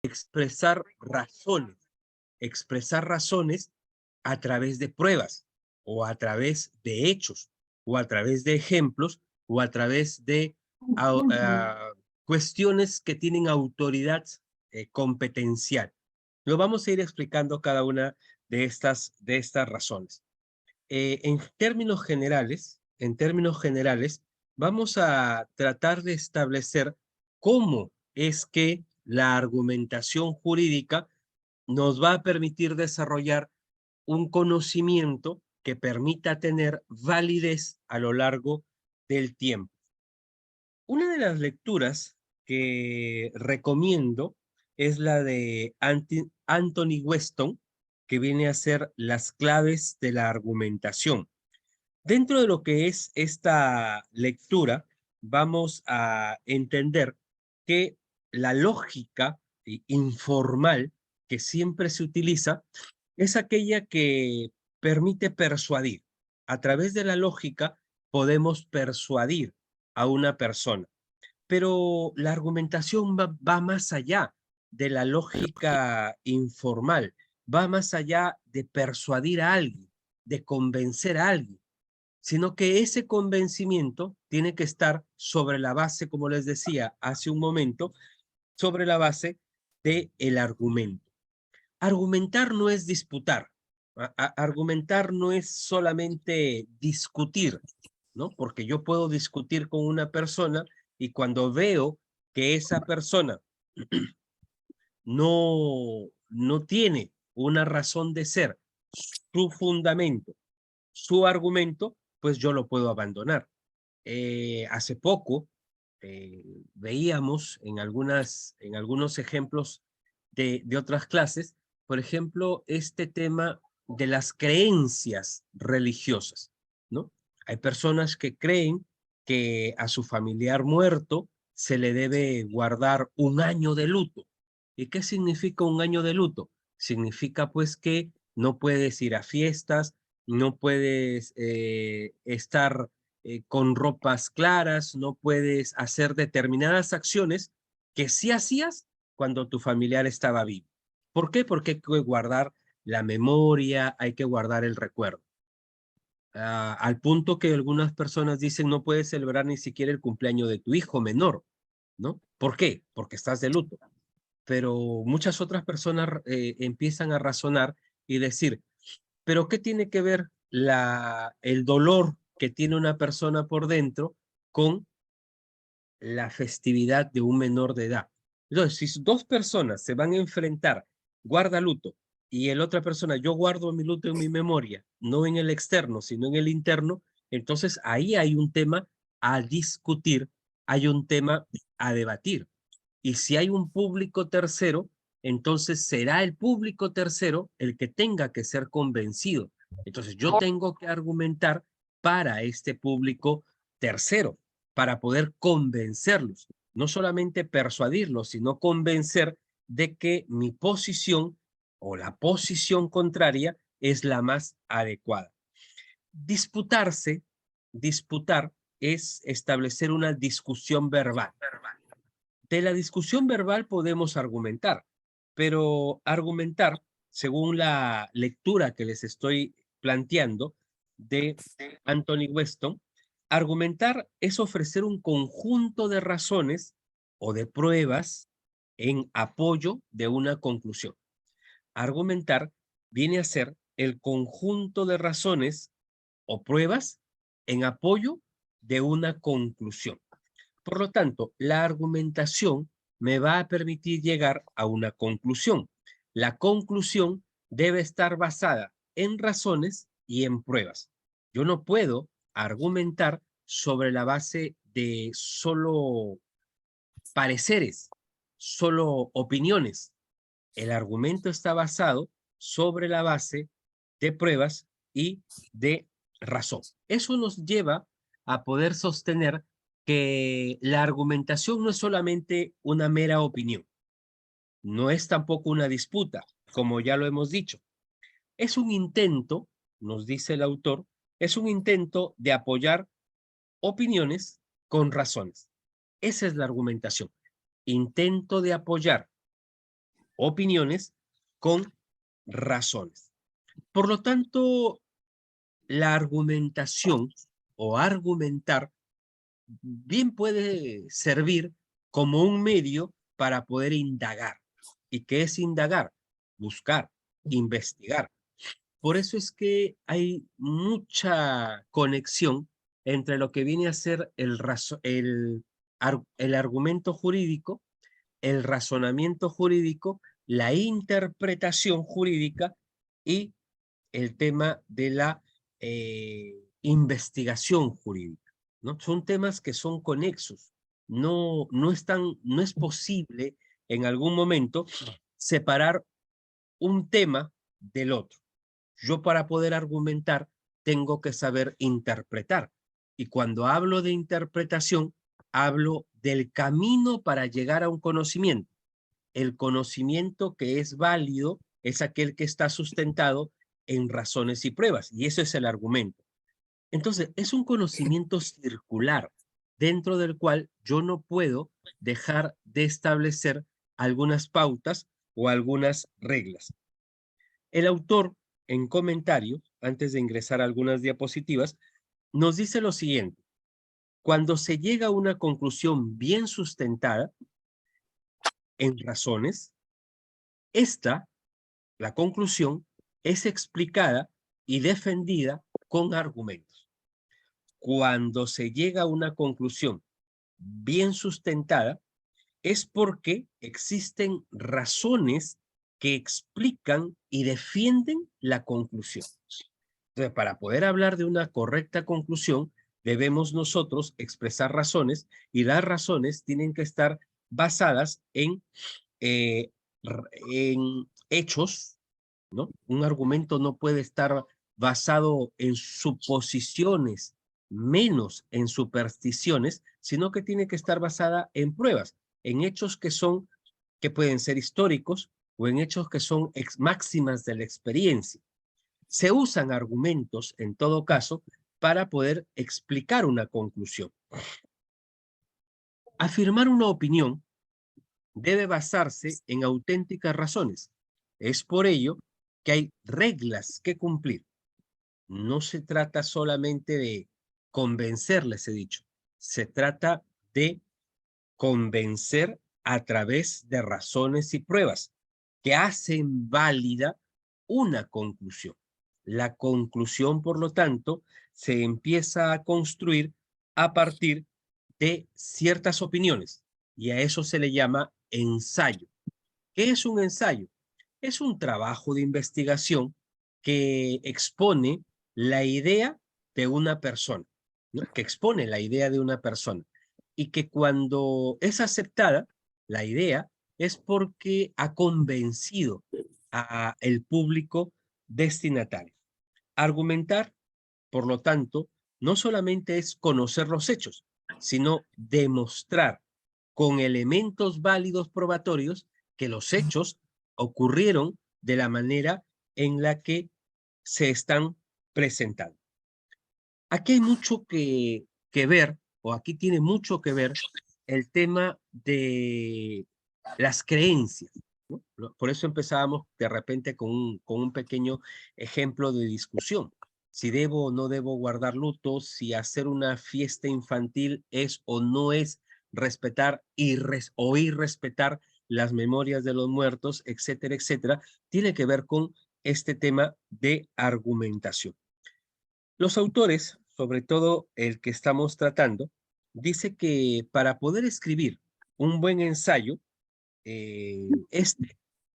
expresar razones a través de pruebas, o a través de hechos, o a través de ejemplos, o a través de cuestiones que tienen autoridad competencial. Lo vamos a ir explicando cada una de estas razones. En términos generales, vamos a tratar de establecer cómo es que la argumentación jurídica nos va a permitir desarrollar un conocimiento que permita tener validez a lo largo del tiempo. Una de las lecturas que recomiendo es la de Anthony Weston, que viene a ser Las claves de la argumentación. Dentro de lo que es esta lectura, vamos a entender que la lógica informal que siempre se utiliza es aquella que permite persuadir. A través de la lógica podemos persuadir a una persona, pero la argumentación va más allá de la lógica informal, va más allá de persuadir a alguien, de convencer a alguien, sino que ese convencimiento tiene que estar sobre la base, como les decía hace un momento, sobre la base del argumento. Argumentar no es disputar, argumentar no es solamente discutir, ¿no? Porque yo puedo discutir con una persona y cuando veo que esa persona no tiene una razón de ser, su fundamento, su argumento, pues yo lo puedo abandonar. Hace poco veíamos en algunos ejemplos de otras clases, por ejemplo, este tema de las creencias religiosas, ¿no? Hay personas que creen que a su familiar muerto se le debe guardar un año de luto. ¿Y qué significa un año de luto? Significa pues que no puedes ir a fiestas, no puedes estar con ropas claras, no puedes hacer determinadas acciones que sí hacías cuando tu familiar estaba vivo. ¿Por qué? Porque hay que guardar la memoria, hay que guardar el recuerdo. Al punto que algunas personas dicen no puedes celebrar ni siquiera el cumpleaños de tu hijo menor, ¿no? ¿Por qué? Porque estás de luto. Pero muchas otras personas empiezan a razonar y decir, ¿pero qué tiene que ver el dolor que tiene una persona por dentro con la festividad de un menor de edad? Entonces, si dos personas se van a enfrentar, guarda luto, y el otra persona, yo guardo mi luto en mi memoria, no en el externo, sino en el interno, entonces ahí hay un tema a discutir, hay un tema a debatir. Y si hay un público tercero, entonces será el público tercero el que tenga que ser convencido. Entonces yo tengo que argumentar para este público tercero, para poder convencerlos, no solamente persuadirlos, sino convencer de que mi posición o la posición contraria es la más adecuada. Disputar es establecer una discusión verbal. De la discusión verbal podemos argumentar, pero argumentar, según la lectura que les estoy planteando de Anthony Weston, argumentar es ofrecer un conjunto de razones o de pruebas en apoyo de una conclusión. Argumentar viene a ser el conjunto de razones o pruebas en apoyo de una conclusión. Por lo tanto, la argumentación me va a permitir llegar a una conclusión. La conclusión debe estar basada en razones y en pruebas. Yo no puedo argumentar sobre la base de solo pareceres, solo opiniones. El argumento está basado sobre la base de pruebas y de razón. Eso nos lleva a poder sostener que la argumentación no es solamente una mera opinión, no es tampoco una disputa, como ya lo hemos dicho. Es un intento, nos dice el autor, es un intento de apoyar opiniones con razones. Esa es la argumentación. Intento de apoyar opiniones con razones. Por lo tanto, la argumentación o argumentar bien puede servir como un medio para poder indagar. ¿Y qué es indagar? Buscar, investigar. Por eso es que hay mucha conexión entre lo que viene a ser el argumento jurídico, el razonamiento jurídico, la interpretación jurídica y el tema de la investigación jurídica, ¿no? Son temas que son conexos. No es posible en algún momento separar un tema del otro. Yo para poder argumentar tengo que saber interpretar. Y cuando hablo de interpretación, hablo del camino para llegar a un conocimiento. El conocimiento que es válido es aquel que está sustentado en razones y pruebas, y eso es el argumento. Entonces, es un conocimiento circular, dentro del cual yo no puedo dejar de establecer algunas pautas o algunas reglas. El autor, en comentario, antes de ingresar a algunas diapositivas, nos dice lo siguiente: cuando se llega a una conclusión bien sustentada en razones, la conclusión, es explicada y defendida con argumentos. Cuando se llega a una conclusión bien sustentada, es porque existen razones que explican y defienden la conclusión. Entonces, para poder hablar de una correcta conclusión, debemos nosotros expresar razones, y las razones tienen que estar basadas eh, en hechos, ¿no? Un argumento no puede estar basado en suposiciones, menos en supersticiones, sino que tiene que estar basada en pruebas, en hechos que pueden ser históricos o en hechos que son máximas de la experiencia. Se usan argumentos, en todo caso, para poder explicar una conclusión. Afirmar una opinión debe basarse en auténticas razones. Es por ello que hay reglas que cumplir. No se trata solamente de convencerles, he dicho. Se trata de convencer a través de razones y pruebas que hacen válida una conclusión. La conclusión, por lo tanto, se empieza a construir a partir de ciertas opiniones, y a eso se le llama ensayo. ¿Qué es un ensayo? Es un trabajo de investigación que expone la idea de una persona, ¿no? Que expone la idea de una persona, y que cuando es aceptada la idea es porque ha convencido a el público destinatario. Argumentar, por lo tanto, no solamente es conocer los hechos, sino demostrar con elementos válidos probatorios que los hechos ocurrieron de la manera en la que se están presentando. Aquí hay mucho que ver, o aquí tiene mucho que ver el tema de las creencias, ¿no? Por eso empezábamos de repente con un pequeño ejemplo de discusión. Si debo o no debo guardar luto, si hacer una fiesta infantil es o no es respetar o irrespetar las memorias de los muertos, etcétera, etcétera, tiene que ver con este tema de argumentación. Los autores, sobre todo el que estamos tratando, dice que para poder escribir un buen ensayo, el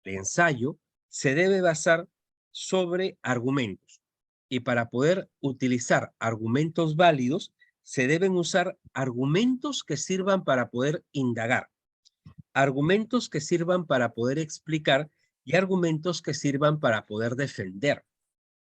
ensayo se debe basar sobre argumentos. Y para poder utilizar argumentos válidos, se deben usar argumentos que sirvan para poder indagar, argumentos que sirvan para poder explicar y argumentos que sirvan para poder defender.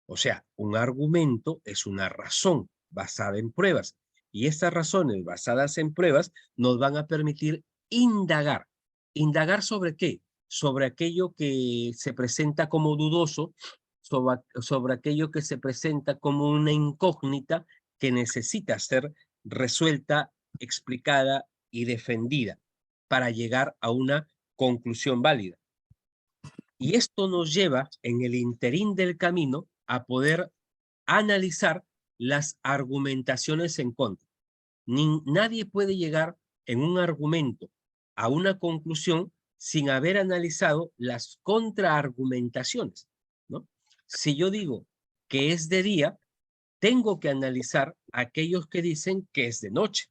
O sea, un argumento es una razón basada en pruebas, y estas razones basadas en pruebas nos van a permitir indagar. ¿Indagar sobre qué? Sobre aquello que se presenta como dudoso, sobre aquello que se presenta como una incógnita que necesita ser resuelta, explicada y defendida para llegar a una conclusión válida. Y esto nos lleva en el interín del camino a poder analizar las argumentaciones en contra. Nadie puede llegar en un argumento a una conclusión sin haber analizado las contraargumentaciones, ¿no? Si yo digo que es de día, tengo que analizar a aquellos que dicen que es de noche,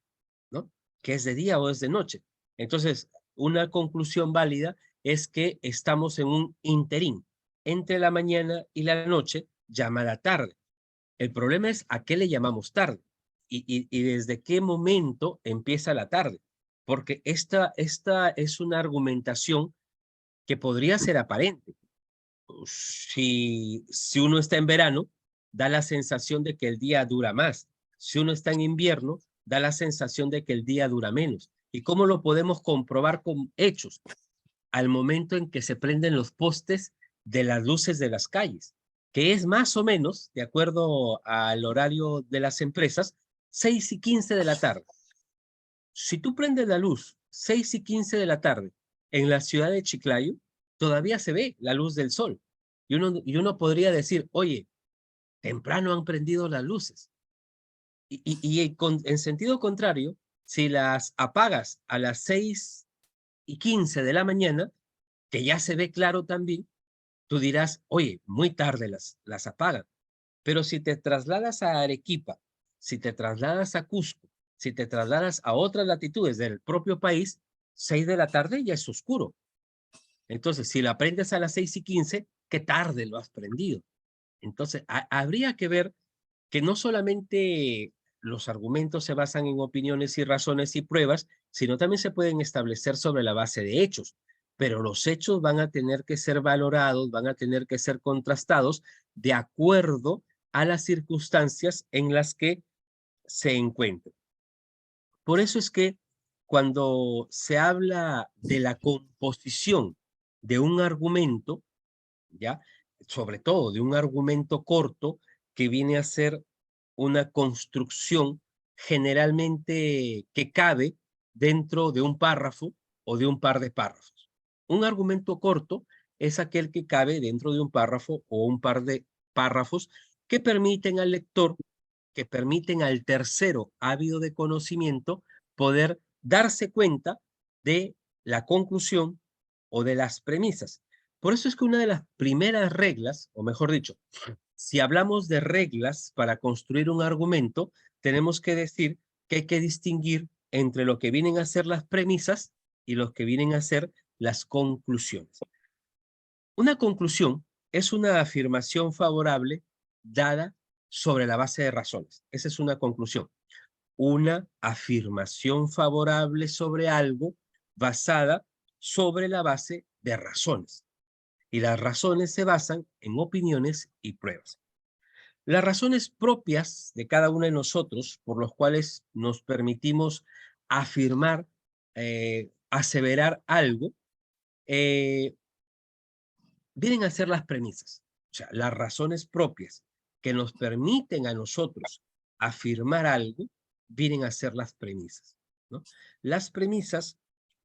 ¿no? Que es de día o es de noche. Entonces, una conclusión válida es que estamos en un interín entre la mañana y la noche, llamada tarde. El problema es a qué le llamamos tarde y desde qué momento empieza la tarde, porque esta es una argumentación que podría ser aparente. Si uno está en verano, da la sensación de que el día dura más. Si uno está en invierno, da la sensación de que el día dura menos. ¿Y cómo lo podemos comprobar con hechos? Al momento en que se prenden los postes de las luces de las calles, que es más o menos, de acuerdo al horario de las empresas, 6:15 de la tarde. Si tú prendes la luz 6:15 de la tarde en la ciudad de Chiclayo, todavía se ve la luz del sol. Y uno podría decir, oye, temprano han prendido las luces. En sentido contrario, si las apagas a las 6:15 de la mañana, que ya se ve claro también, tú dirás, oye, muy tarde las apagan. Pero si te trasladas a Arequipa, si te trasladas a Cusco, si te trasladas a otras latitudes del propio país, 6 de la tarde ya es oscuro. Entonces, si la prendes a las 6:15, ¿qué tarde lo has prendido? Entonces, habría que ver que no solamente los argumentos se basan en opiniones y razones y pruebas, sino también se pueden establecer sobre la base de hechos. Pero los hechos van a tener que ser valorados, van a tener que ser contrastados de acuerdo a las circunstancias en las que se encuentren. Por eso es que cuando se habla de la composición de un argumento, ¿ya? Sobre todo de un argumento corto que viene a ser una construcción generalmente que cabe dentro de un párrafo o de un par de párrafos. Un argumento corto es aquel que cabe dentro de un párrafo o un par de párrafos que permiten al lector, que permiten al tercero ávido de conocimiento poder darse cuenta de la conclusión o de las premisas. Por eso es que una de las primeras reglas, o mejor dicho, si hablamos de reglas para construir un argumento, tenemos que decir que hay que distinguir entre lo que vienen a ser las premisas y lo que vienen a ser las conclusiones. Una conclusión es una afirmación favorable dada sobre la base de razones. Esa es una conclusión. Una afirmación favorable sobre algo basada sobre la base de razones. Y las razones se basan en opiniones y pruebas. Las razones propias de cada uno de nosotros por los cuales nos permitimos afirmar, aseverar algo, eh, vienen a ser las premisas. O sea, las razones propias que nos permiten a nosotros afirmar algo, vienen a ser las premisas, ¿no? Las premisas,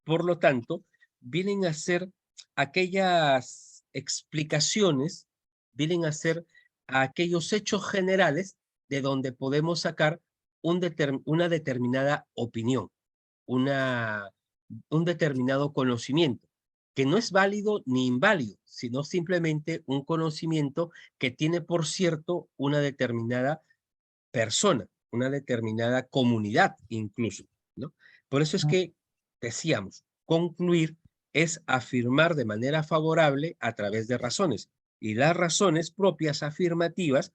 por lo tanto, vienen a ser aquellas explicaciones, vienen a ser aquellos hechos generales de donde podemos sacar una determinada opinión, una, un determinado conocimiento, que no es válido ni inválido, sino simplemente un conocimiento que tiene, por cierto, una determinada persona, una determinada comunidad incluso, ¿no? Por eso es que decíamos, concluir es afirmar de manera favorable a través de razones. Y las razones propias afirmativas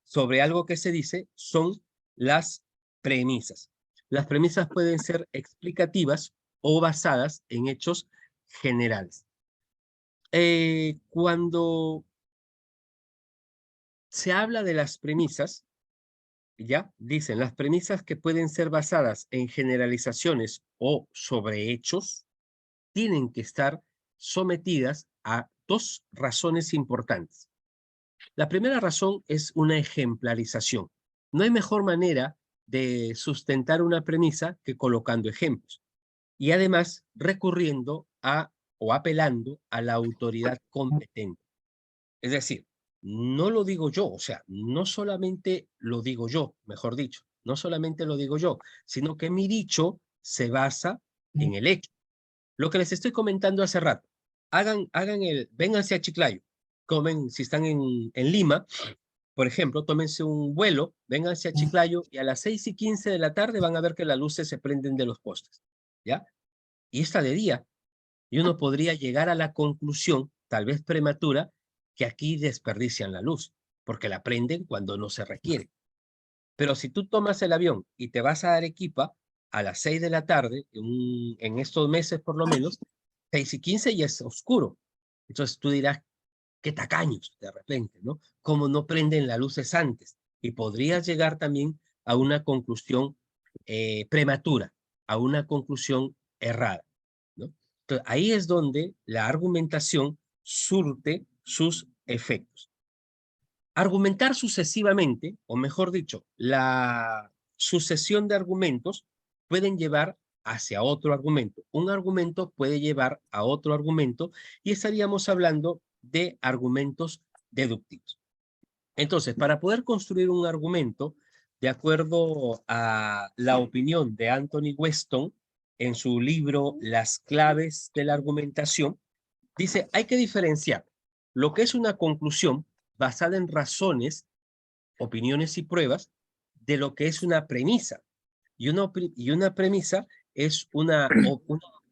sobre algo que se dice son las premisas. Las premisas pueden ser explicativas o basadas en hechos generales. Cuando se habla de las premisas, ya dicen, las premisas que pueden ser basadas en generalizaciones o sobre hechos tienen que estar sometidas a dos razones importantes. La primera razón es una ejemplarización. No hay mejor manera de sustentar una premisa que colocando ejemplos y además recurriendo a o apelando a la autoridad competente. Es decir, no lo digo yo, o sea, no solamente lo digo yo, mejor dicho, no solamente lo digo yo, sino que mi dicho se basa en el hecho. Lo que les estoy comentando hace rato, vénganse a Chiclayo, si están en Lima, por ejemplo, tómense un vuelo, vénganse a Chiclayo y a las 6:15 de la tarde van a ver que las luces se prenden de los postes, ¿ya? Y está de día, y uno podría llegar a la conclusión, tal vez prematura, que aquí desperdician la luz, porque la prenden cuando no se requiere. Pero si tú tomas el avión y te vas a Arequipa a las 6 de la tarde, en estos meses por lo menos, 6:15 ya es oscuro. Entonces tú dirás, qué tacaños de repente, ¿no? Cómo no prenden las luces antes. Y podrías llegar también a una conclusión prematura, a una conclusión errada, ¿no? Entonces, ahí es donde la argumentación surte sus efectos. Argumentar sucesivamente, o mejor dicho, la sucesión de argumentos pueden llevar hacia otro argumento. Un argumento puede llevar a otro argumento y estaríamos hablando de argumentos deductivos. Entonces, para poder construir un argumento, de acuerdo a la opinión de Anthony Weston en su libro Las claves de la argumentación, dice, hay que diferenciar lo que es una conclusión basada en razones, opiniones y pruebas de lo que es una premisa. Y una premisa es una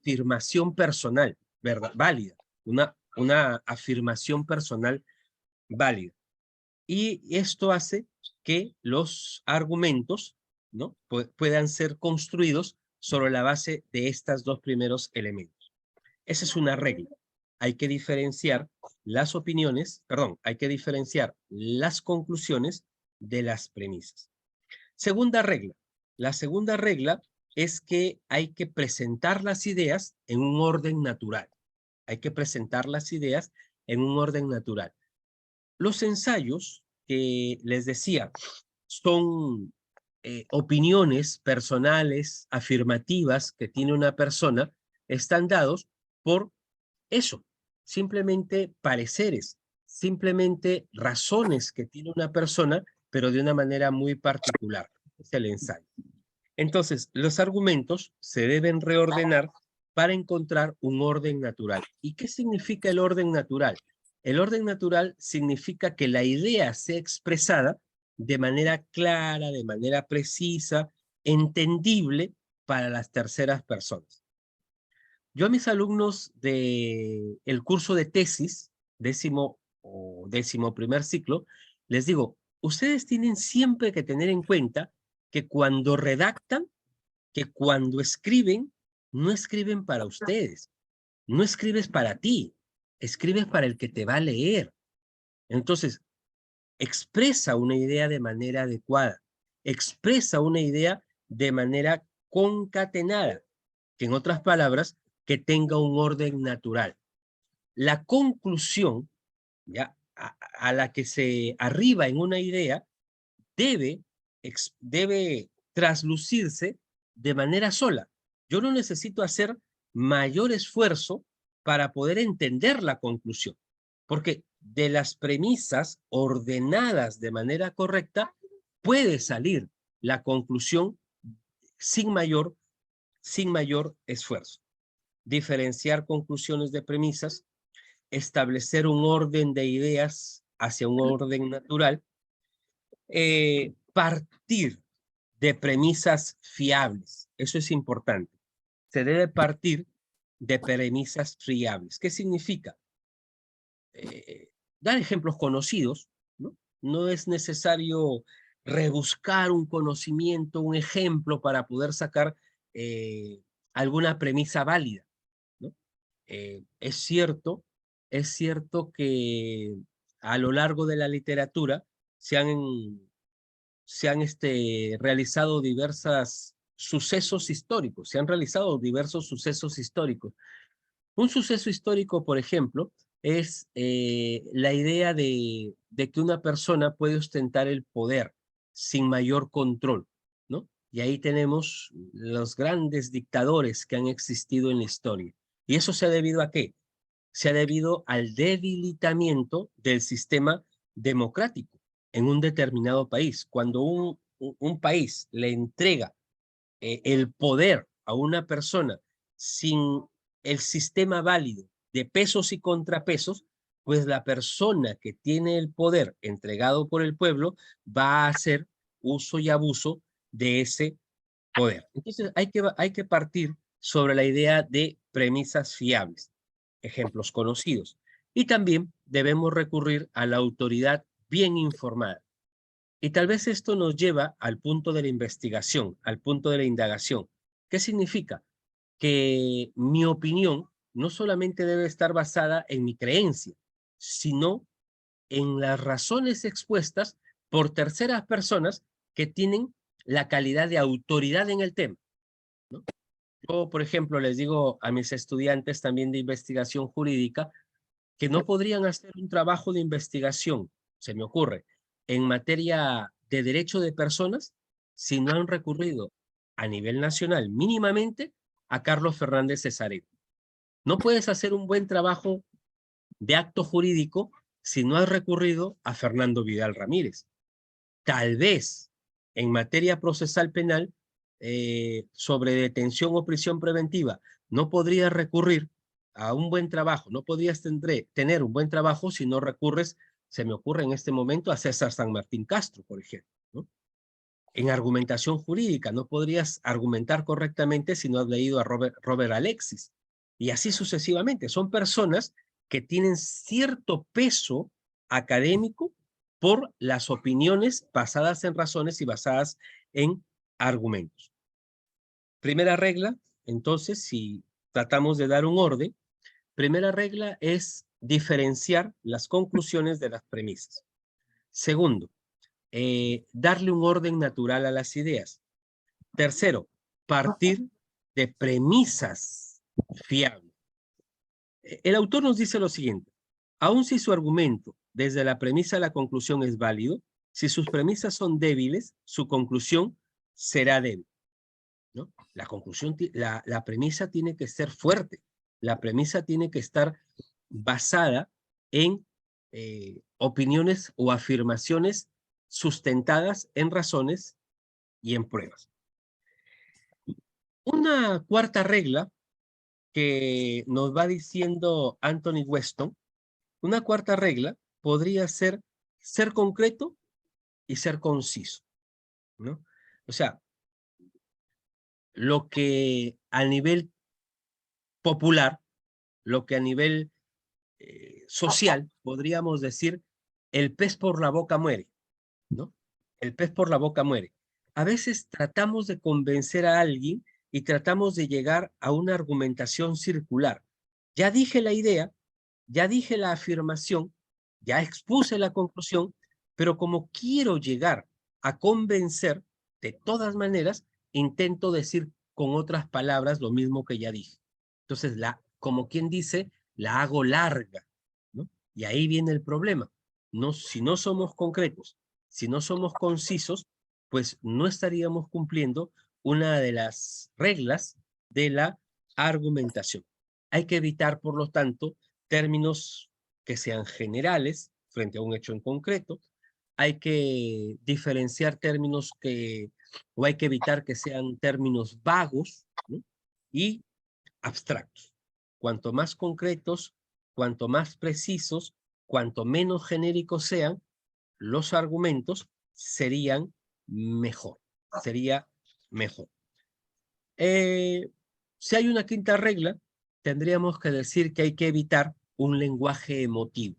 afirmación personal, ¿verdad? Válida, una afirmación personal válida. Y esto hace que los argumentos, ¿no? Puedan ser construidos sobre la base de estos dos primeros elementos. Esa es una regla. Hay que diferenciar las opiniones, perdón, hay que diferenciar las conclusiones de las premisas. Segunda regla. La segunda regla es que hay que presentar las ideas en un orden natural. Hay que presentar las ideas en un orden natural. Los ensayos que les decía son opiniones personales, afirmativas que tiene una persona, están dados por eso, simplemente pareceres, simplemente razones que tiene una persona, pero de una manera muy particular. Es el ensayo. Entonces, los argumentos se deben reordenar para encontrar un orden natural. ¿Y qué significa el orden natural? El orden natural significa que la idea sea expresada de manera clara, de manera precisa, entendible para las terceras personas. Yo a mis alumnos del curso de tesis, décimo o décimo primer ciclo, les digo, ustedes tienen siempre que tener en cuenta que cuando redactan, que cuando escriben, no escriben para ustedes, no escribes para ti, escribes para el que te va a leer. Entonces, expresa una idea de manera adecuada, expresa una idea de manera concatenada, que en otras palabras, que tenga un orden natural. La conclusión, ya, a la que se arriba en una idea, debe traslucirse de manera sola. Yo no necesito hacer mayor esfuerzo para poder entender la conclusión, porque de las premisas ordenadas de manera correcta puede salir la conclusión sin mayor esfuerzo. Diferenciar conclusiones de premisas, establecer un orden de ideas hacia un orden natural, partir de premisas fiables. Eso es importante. Se debe partir de premisas fiables. ¿Qué significa? Dar ejemplos conocidos, ¿no? No es necesario rebuscar un conocimiento, un ejemplo para poder sacar alguna premisa válida, ¿no? Es cierto que a lo largo de la literatura se han realizado se han realizado diversos sucesos históricos. Un suceso histórico, por ejemplo, es la idea de que una persona puede ostentar el poder sin mayor control, ¿no? Y ahí tenemos los grandes dictadores que han existido en la historia. ¿Y eso se ha debido a qué? Se ha debido al debilitamiento del sistema democrático en un determinado país. Cuando un país le entrega el poder a una persona sin el sistema válido de pesos y contrapesos, pues la persona que tiene el poder entregado por el pueblo va a hacer uso y abuso de ese poder. Entonces hay que partir sobre la idea de premisas fiables, ejemplos conocidos. Y también debemos recurrir a la autoridad bien informada. Y tal vez esto nos lleva al punto de la investigación, al punto de la indagación. ¿Qué significa? Que mi opinión no solamente debe estar basada en mi creencia, sino en las razones expuestas por terceras personas que tienen la calidad de autoridad en el tema, ¿no? Yo, por ejemplo, les digo a mis estudiantes también de investigación jurídica que no podrían hacer un trabajo de investigación, se me ocurre, en materia de derecho de personas si no han recurrido a nivel nacional mínimamente a Carlos Fernández Cesareo. No puedes hacer un buen trabajo de acto jurídico si no has recurrido a Fernando Vidal Ramírez. Tal vez en materia procesal penal sobre detención o prisión preventiva no podrías recurrir a un buen trabajo, no podrías tener un buen trabajo si no recurres, se me ocurre en este momento, a César San Martín Castro, por ejemplo, ¿no? En argumentación jurídica no podrías argumentar correctamente si no has leído a Robert Alexis, y así sucesivamente. Son personas que tienen cierto peso académico por las opiniones basadas en razones y basadas en argumentos. Primera regla, entonces, si tratamos de dar un orden, primera regla es diferenciar las conclusiones de las premisas. Segundo, darle un orden natural a las ideas. Tercero, partir de premisas fiables. El autor nos dice lo siguiente: aun si su argumento desde la premisa a la conclusión es válido, si sus premisas son débiles, su conclusión será débil, ¿no? La premisa tiene que ser fuerte, la premisa tiene que estar basada en opiniones o afirmaciones sustentadas en razones y en pruebas. Una cuarta regla que nos va diciendo Anthony Weston, una cuarta regla podría ser concreto y ser conciso, ¿no? O sea, lo que a nivel popular, lo que a nivel social, podríamos decir, el pez por la boca muere, ¿no? El pez por la boca muere. A veces tratamos de convencer a alguien y tratamos de llegar a una argumentación circular. Ya dije la idea, ya dije la afirmación, ya expuse la conclusión, pero como quiero llegar a convencer, de todas maneras, intento decir con otras palabras lo mismo que ya dije. Entonces, como quien dice, la hago larga, ¿no? Y ahí viene el problema. No, si no somos concretos, si no somos concisos, pues no estaríamos cumpliendo una de las reglas de la argumentación. Hay que evitar, por lo tanto, términos que sean generales frente a un hecho en concreto. Hay que diferenciar términos o hay que evitar que sean términos vagos, ¿no? Y abstractos. Cuanto más concretos, cuanto más precisos, cuanto menos genéricos sean los argumentos, serían mejor. Sería mejor. Si hay una quinta regla, tendríamos que decir que hay que evitar un lenguaje emotivo,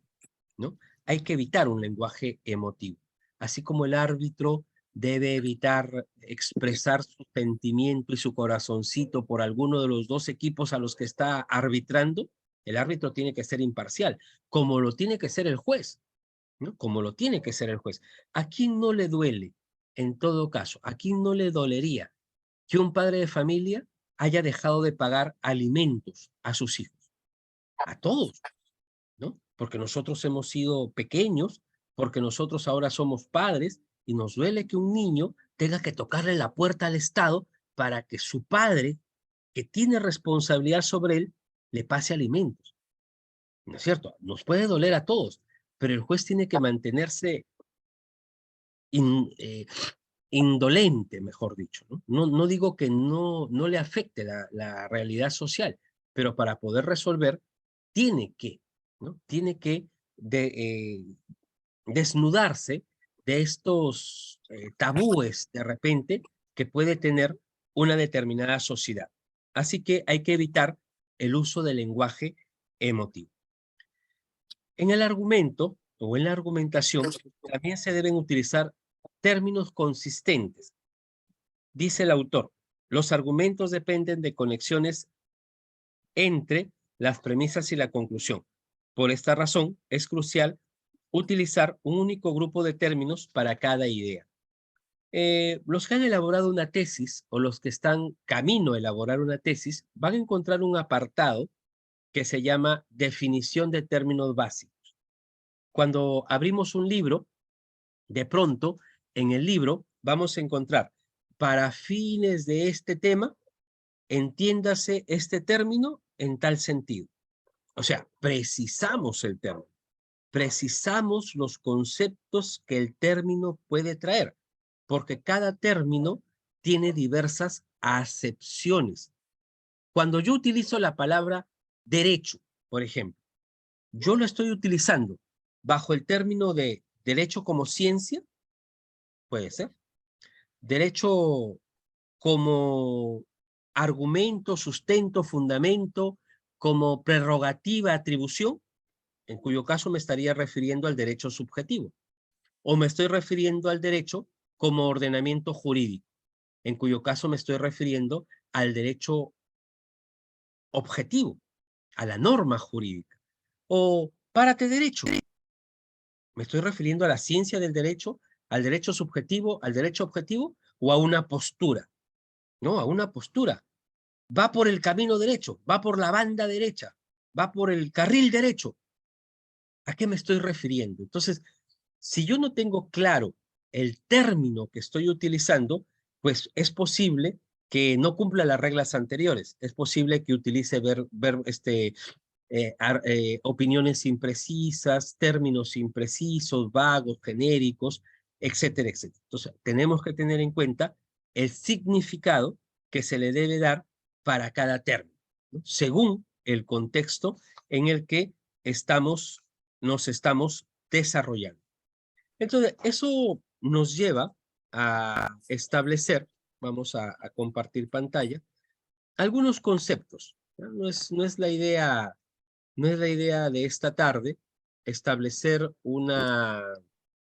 ¿no? Hay que evitar un lenguaje emotivo. Así como el árbitro debe evitar expresar su sentimiento y su corazoncito por alguno de los dos equipos a los que está arbitrando, el árbitro tiene que ser imparcial, como lo tiene que ser el juez, ¿no? Como lo tiene que ser el juez. ¿A quién no le duele, en todo caso? ¿A quién no le dolería que un padre de familia haya dejado de pagar alimentos a sus hijos? A todos, ¿no? Porque nosotros hemos sido pequeños, porque nosotros ahora somos padres y nos duele que un niño tenga que tocarle la puerta al Estado para que su padre, que tiene responsabilidad sobre él, le pase alimentos, ¿no es cierto? Nos puede doler a todos, pero el juez tiene que mantenerse in- eh, indolente, mejor dicho, ¿no? No digo que no le afecte la realidad social, pero para poder resolver, tiene que, ¿no? Tiene que desnudarse de estos tabúes de repente que puede tener una determinada sociedad. Así que hay que evitar el uso del lenguaje emotivo. En el argumento o en la argumentación también se deben utilizar términos consistentes. Dice el autor, los argumentos dependen de conexiones entre las premisas y la conclusión. Por esta razón, es crucial utilizar un único grupo de términos para cada idea. Los que han elaborado una tesis o los que están camino a elaborar una tesis van a encontrar un apartado que se llama definición de términos básicos. Cuando abrimos un libro, de pronto en el libro vamos a encontrar para fines de este tema, entiéndase este término en tal sentido. O sea, precisamos el término, precisamos los conceptos que el término puede traer, porque cada término tiene diversas acepciones. Cuando yo utilizo la palabra derecho, por ejemplo, yo lo estoy utilizando bajo el término de derecho como ciencia, puede ser, derecho como argumento, sustento, fundamento, como prerrogativa, atribución, en cuyo caso me estaría refiriendo al derecho subjetivo, o me estoy refiriendo al derecho como ordenamiento jurídico, en cuyo caso me estoy refiriendo al derecho objetivo, a la norma jurídica, o párate derecho, me estoy refiriendo a la ciencia del derecho, al derecho subjetivo, al derecho objetivo, o a una postura, ¿no? A una postura. Va por el camino derecho, va por la banda derecha, va por el carril derecho. ¿A qué me estoy refiriendo? Entonces, si yo no tengo claro el término que estoy utilizando, pues es posible que no cumpla las reglas anteriores. Es posible que utilice opiniones imprecisas, términos imprecisos, vagos, genéricos, etcétera, etcétera. Entonces, tenemos que tener en cuenta el significado que se le debe dar para cada término, ¿no? Según el contexto en el que nos estamos desarrollando. Entonces, eso nos lleva a establecer, vamos a compartir pantalla, algunos conceptos. No es la idea, no es la idea de esta tarde establecer una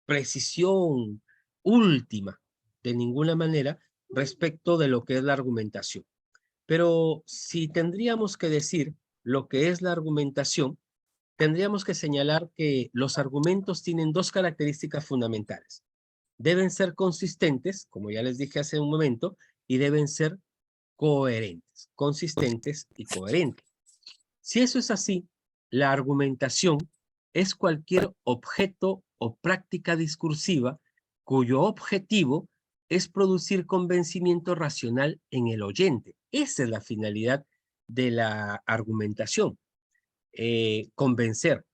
precisión última de ninguna manera respecto de lo que es la argumentación. Pero si tendríamos que decir lo que es la argumentación, tendríamos que señalar que los argumentos tienen dos características fundamentales. Deben ser consistentes, como ya les dije hace un momento, y deben ser coherentes, consistentes y coherentes. Si eso es así, la argumentación es cualquier objeto o práctica discursiva cuyo objetivo es producir convencimiento racional en el oyente. Esa es la finalidad de la argumentación, convencer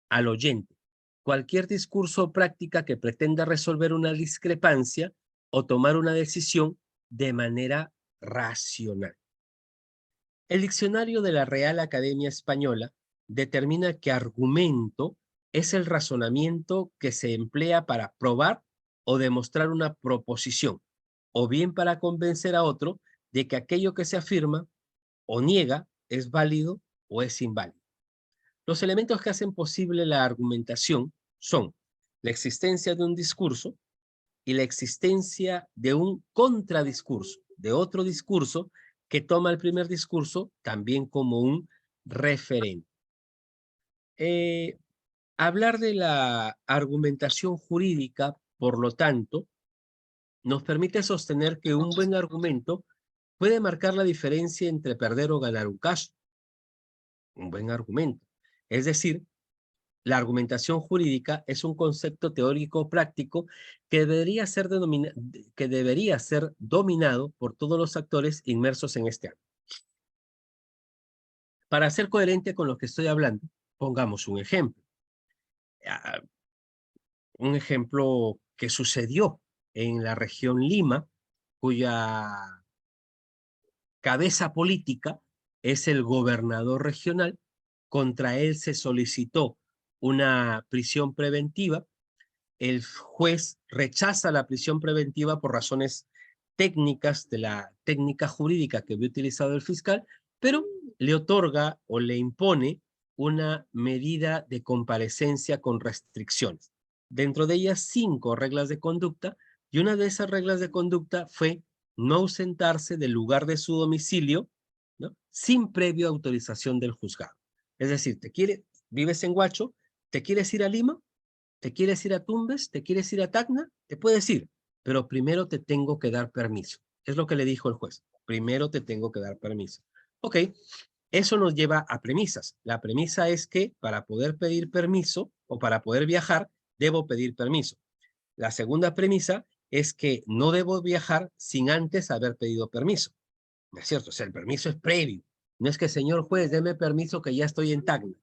al oyente. Cualquier discurso o práctica que pretenda resolver una discrepancia o tomar una decisión de manera racional. El diccionario de la Real Academia Española determina que argumento es el razonamiento que se emplea para probar o demostrar una proposición, o bien para convencer a otro de que aquello que se afirma o niega es válido o es inválido. Los elementos que hacen posible la argumentación son la existencia de un discurso y la existencia de un contradiscurso, de otro discurso que toma el primer discurso también como un referente. Eh, Hablar de la argumentación jurídica, por lo tanto, nos permite sostener que un buen argumento puede marcar la diferencia entre perder o ganar un caso. Un buen argumento. Es decir, la argumentación jurídica es un concepto teórico práctico que debería ser dominado por todos los actores inmersos en este ámbito. Para ser coherente con lo que estoy hablando, pongamos un ejemplo. Ah, un ejemplo que sucedió en la región Lima, cuya cabeza política es el gobernador regional. Contra él se solicitó una prisión preventiva. El juez rechaza la prisión preventiva por razones técnicas de la técnica jurídica que había utilizado el fiscal, pero le otorga o le impone una medida de comparecencia con restricciones. Dentro de ellas 5 reglas de conducta, y una de esas reglas de conducta fue no ausentarse del lugar de su domicilio, ¿no?, sin previa autorización del juzgado. Es decir, vives en Huacho, ¿te quieres ir a Lima? ¿Te quieres ir a Tumbes? ¿Te quieres ir a Tacna? Te puedes ir, pero primero te tengo que dar permiso. Es lo que le dijo el juez. Primero te tengo que dar permiso. Ok, eso nos lleva a premisas. La premisa es que para poder pedir permiso o para poder viajar, debo pedir permiso. La segunda premisa es que no debo viajar sin antes haber pedido permiso. ¿No es cierto? O sea, el permiso es previo. No es que, señor juez, deme permiso que ya estoy en Tacna.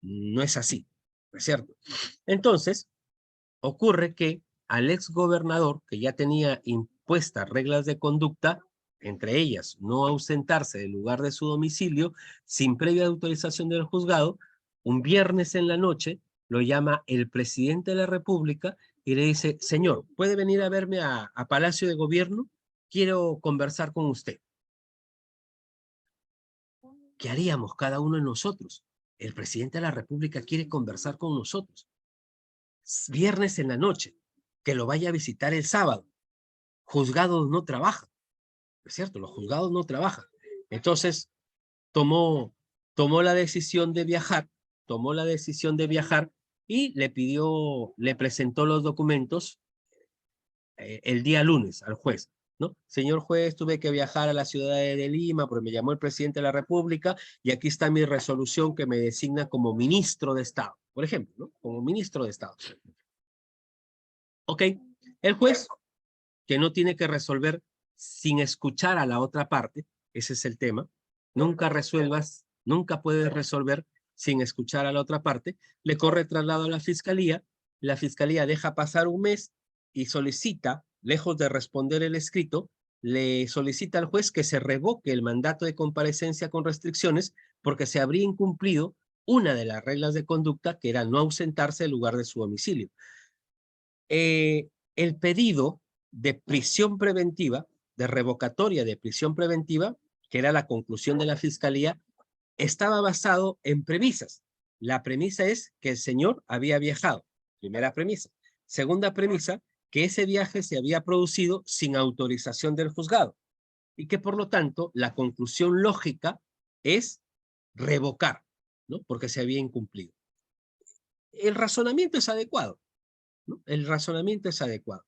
No es así. ¿No es cierto? Entonces, ocurre que al ex gobernador, que ya tenía impuestas reglas de conducta, entre ellas no ausentarse del lugar de su domicilio sin previa autorización del juzgado, un viernes en la noche lo llama el presidente de la República y le dice: señor, ¿puede venir a verme a Palacio de Gobierno? Quiero conversar con usted. ¿Qué haríamos cada uno de nosotros? El presidente de la República quiere conversar con nosotros. Viernes en la noche, que lo vaya a visitar el sábado. Juzgados no trabajan, ¿es cierto? Los juzgados no trabajan. Entonces, tomó la decisión de viajar, y le presentó los documentos el día lunes al juez, ¿no? Señor juez, tuve que viajar a la ciudad de Lima porque me llamó el presidente de la República y aquí está mi resolución que me designa como ministro de Estado, por ejemplo, ¿no? Como ministro de Estado. Ok, el juez, que no tiene que resolver sin escuchar a la otra parte, ese es el tema, nunca puedes resolver sin escuchar a la otra parte, le corre traslado a la fiscalía deja pasar un mes y solicita, lejos de responder el escrito, le solicita al juez que se revoque el mandato de comparecencia con restricciones porque se habría incumplido una de las reglas de conducta, que era no ausentarse del lugar de su domicilio. El pedido de prisión preventiva, de revocatoria de prisión preventiva, que era la conclusión de la fiscalía, estaba basado en premisas. La premisa es que el señor había viajado. Primera premisa. Segunda premisa, que ese viaje se había producido sin autorización del juzgado y que por lo tanto la conclusión lógica es revocar, ¿no? Porque se había incumplido. El razonamiento es adecuado, ¿no? El razonamiento es adecuado.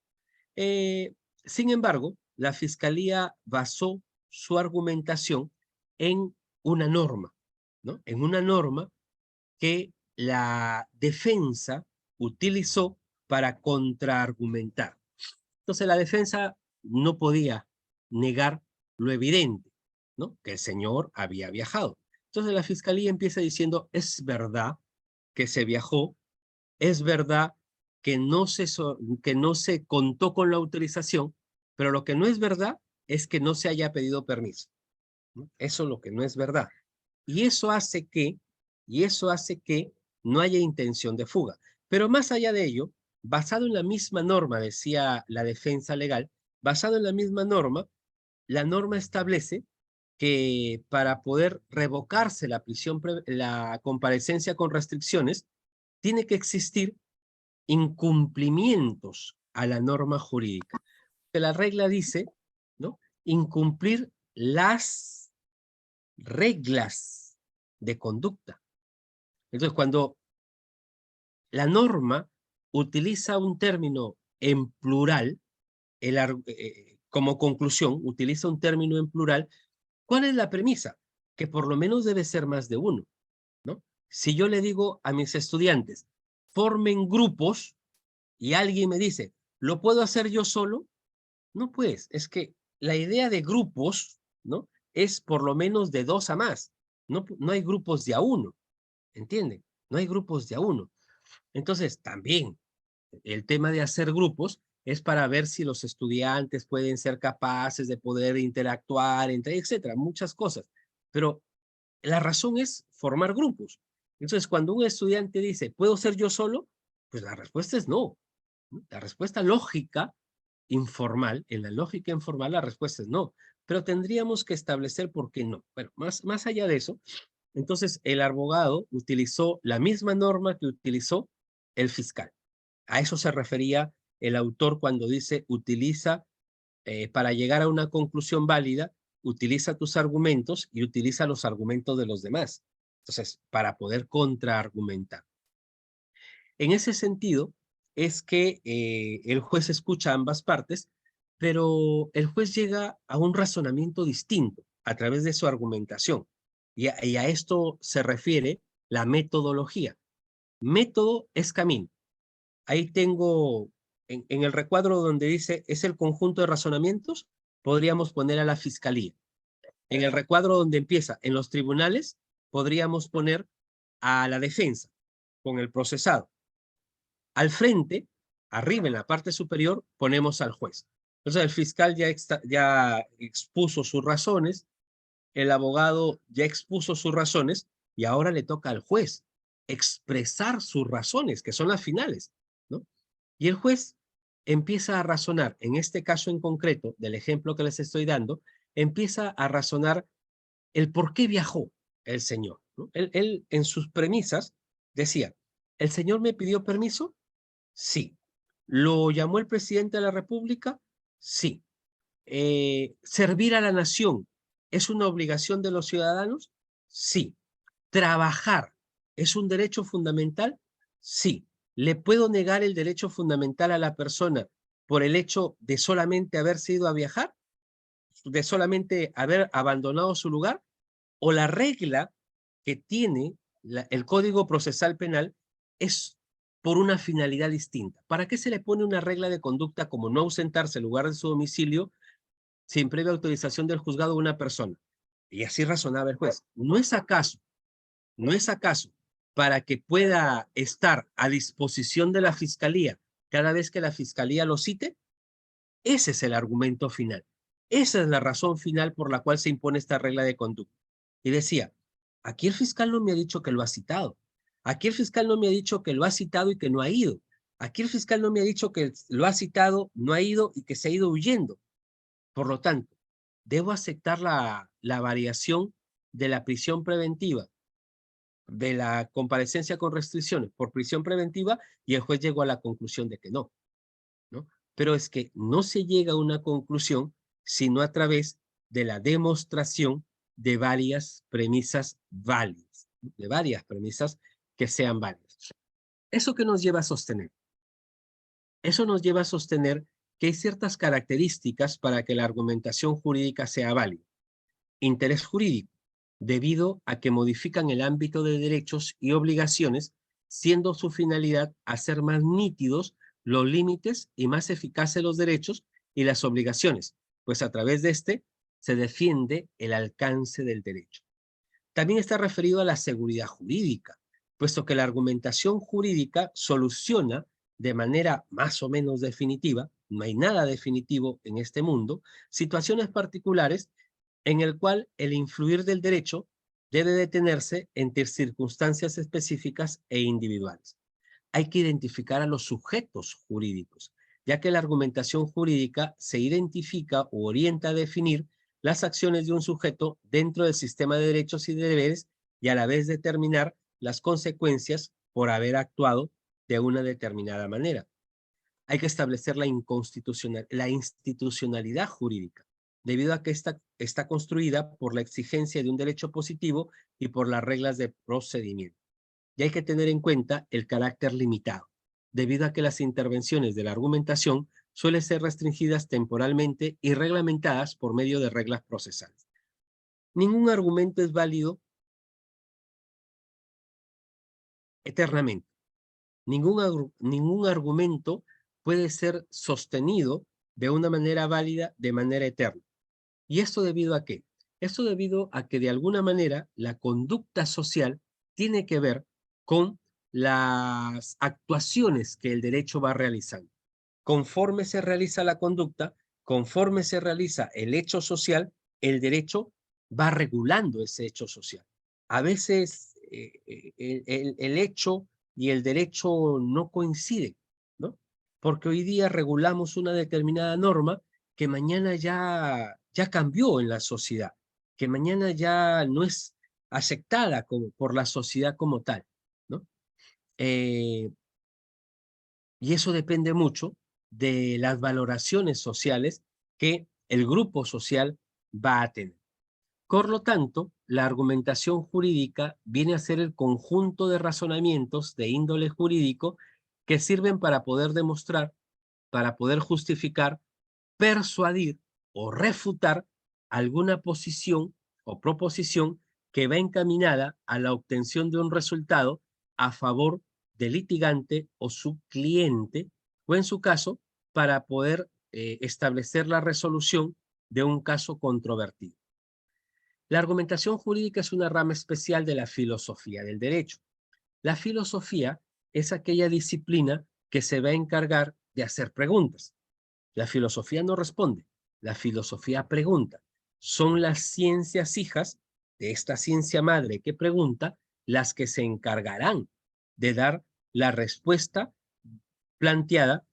Sin embargo, la fiscalía basó su argumentación en una norma, ¿no? En una norma que la defensa utilizó para contraargumentar. Entonces la defensa no podía negar lo evidente, ¿no? Que el señor había viajado. Entonces la fiscalía empieza diciendo: es verdad que se viajó, es verdad que que no se contó con la autorización, pero lo que no es verdad es que no se haya pedido permiso, ¿no? Eso es lo que no es verdad. Y eso hace que no haya intención de fuga. Pero más allá de ello, basado en la misma norma, decía la defensa legal, basado en la misma norma, la norma establece que para poder revocarse la comparecencia con restricciones, tiene que existir incumplimientos a la norma jurídica. Que la regla dice, ¿no?, incumplir las reglas de conducta. Entonces, cuando la norma utiliza un término en plural, como conclusión, utiliza un término en plural, ¿cuál es la premisa? Que por lo menos debe ser más de uno, ¿no? Si yo le digo a mis estudiantes, formen grupos, y alguien me dice, ¿lo puedo hacer yo solo? No, pues, es que la idea de grupos, ¿no?, es por lo menos de 2 a más. no hay grupos de a uno, ¿entienden? No hay grupos de a uno. Entonces, también el tema de hacer grupos es para ver si los estudiantes pueden ser capaces de poder interactuar, entre, etcétera, muchas cosas. Pero la razón es formar grupos. Entonces, cuando un estudiante dice, ¿puedo ser yo solo? Pues la respuesta es no. La respuesta lógica informal, en la lógica informal la respuesta es no, pero tendríamos que establecer por qué no. Bueno, más allá de eso, entonces el abogado utilizó la misma norma que utilizó el fiscal. A eso se refería el autor cuando dice utiliza, para llegar a una conclusión válida, utiliza tus argumentos y utiliza los argumentos de los demás. Entonces, para poder contraargumentar. En ese sentido, es que el juez escucha ambas partes, pero el juez llega a un razonamiento distinto a través de su argumentación. Y a esto se refiere la metodología. Método es camino. Ahí tengo, en el recuadro donde dice es el conjunto de razonamientos, podríamos poner a la fiscalía. En el recuadro donde empieza, en los tribunales, podríamos poner a la defensa con el procesado. Al frente, arriba en la parte superior, ponemos al juez. Entonces el fiscal ya expuso sus razones, el abogado ya expuso sus razones y ahora le toca al juez expresar sus razones, que son las finales, ¿no? Y el juez empieza a razonar, en este caso en concreto, del ejemplo que les estoy dando, empieza a razonar el por qué viajó el señor, ¿no? Él en sus premisas decía, ¿el señor me pidió permiso? Sí. ¿Lo llamó el presidente de la República? Sí. ¿Servir a la nación es una obligación de los ciudadanos? Sí. ¿Trabajar es un derecho fundamental? Sí. ¿Le puedo negar el derecho fundamental a la persona por el hecho de solamente haberse ido a viajar? ¿De solamente haber abandonado su lugar? ¿O la regla que tiene el Código Procesal Penal es por una finalidad distinta? ¿Para qué se le pone una regla de conducta como no ausentarse en lugar de su domicilio sin previa autorización del juzgado de una persona? Y así razonaba el juez. ¿No es acaso para que pueda estar a disposición de la fiscalía cada vez que la fiscalía lo cite? Ese es el argumento final. Esa es la razón final por la cual se impone esta regla de conducta. Y decía, aquí el fiscal no me ha dicho que lo ha citado. Aquí el fiscal no me ha dicho que lo ha citado y que no ha ido. Aquí el fiscal no me ha dicho que lo ha citado, no ha ido y que se ha ido huyendo. Por lo tanto, debo aceptar la variación de la prisión preventiva, de la comparecencia con restricciones por prisión preventiva, y el juez llegó a la conclusión de que no, ¿no? Pero es que no se llega a una conclusión sino a través de la demostración de varias premisas válidas, de varias premisas que sean válidas. ¿Eso qué nos lleva a sostener? Eso nos lleva a sostener que hay ciertas características para que la argumentación jurídica sea válida. Interés jurídico, debido a que modifican el ámbito de derechos y obligaciones, siendo su finalidad hacer más nítidos los límites y más eficaces los derechos y las obligaciones, pues a través de este se defiende el alcance del derecho. También está referido a la seguridad jurídica, puesto que la argumentación jurídica soluciona de manera más o menos definitiva, no hay nada definitivo en este mundo, situaciones particulares en el cual el influir del derecho debe detenerse entre circunstancias específicas e individuales. Hay que identificar a los sujetos jurídicos, ya que la argumentación jurídica se identifica o orienta a definir las acciones de un sujeto dentro del sistema de derechos y de deberes y a la vez determinar las consecuencias por haber actuado de una determinada manera. Hay que establecer la institucionalidad jurídica, debido a que esta está construida por la exigencia de un derecho positivo y por las reglas de procedimiento. Y hay que tener en cuenta el carácter limitado, debido a que las intervenciones de la argumentación suelen ser restringidas temporalmente y reglamentadas por medio de reglas procesales. Ningún argumento es válido eternamente. Ningún argumento puede ser sostenido de una manera válida de manera eterna. ¿Y esto debido a qué? Esto debido a que de alguna manera la conducta social tiene que ver con las actuaciones que el derecho va realizando. Conforme se realiza la conducta, conforme se realiza el hecho social, el derecho va regulando ese hecho social. A veces el hecho y el derecho no coinciden, ¿no? Porque hoy día regulamos una determinada norma que mañana ya cambió en la sociedad, que mañana ya no es aceptada por la sociedad como tal, ¿no? Eh, y eso depende mucho de las valoraciones sociales que el grupo social va a tener. Por lo tanto, la argumentación jurídica viene a ser el conjunto de razonamientos de índole jurídico que sirven para poder demostrar, para poder justificar, persuadir o refutar alguna posición o proposición que va encaminada a la obtención de un resultado a favor del litigante o su cliente, o en su caso, para poder establecer la resolución de un caso controvertido. La argumentación jurídica es una rama especial de la filosofía del derecho. La filosofía es aquella disciplina que se va a encargar de hacer preguntas. La filosofía no responde, la filosofía pregunta. Son las ciencias hijas de esta ciencia madre que pregunta las que se encargarán de dar la respuesta planteada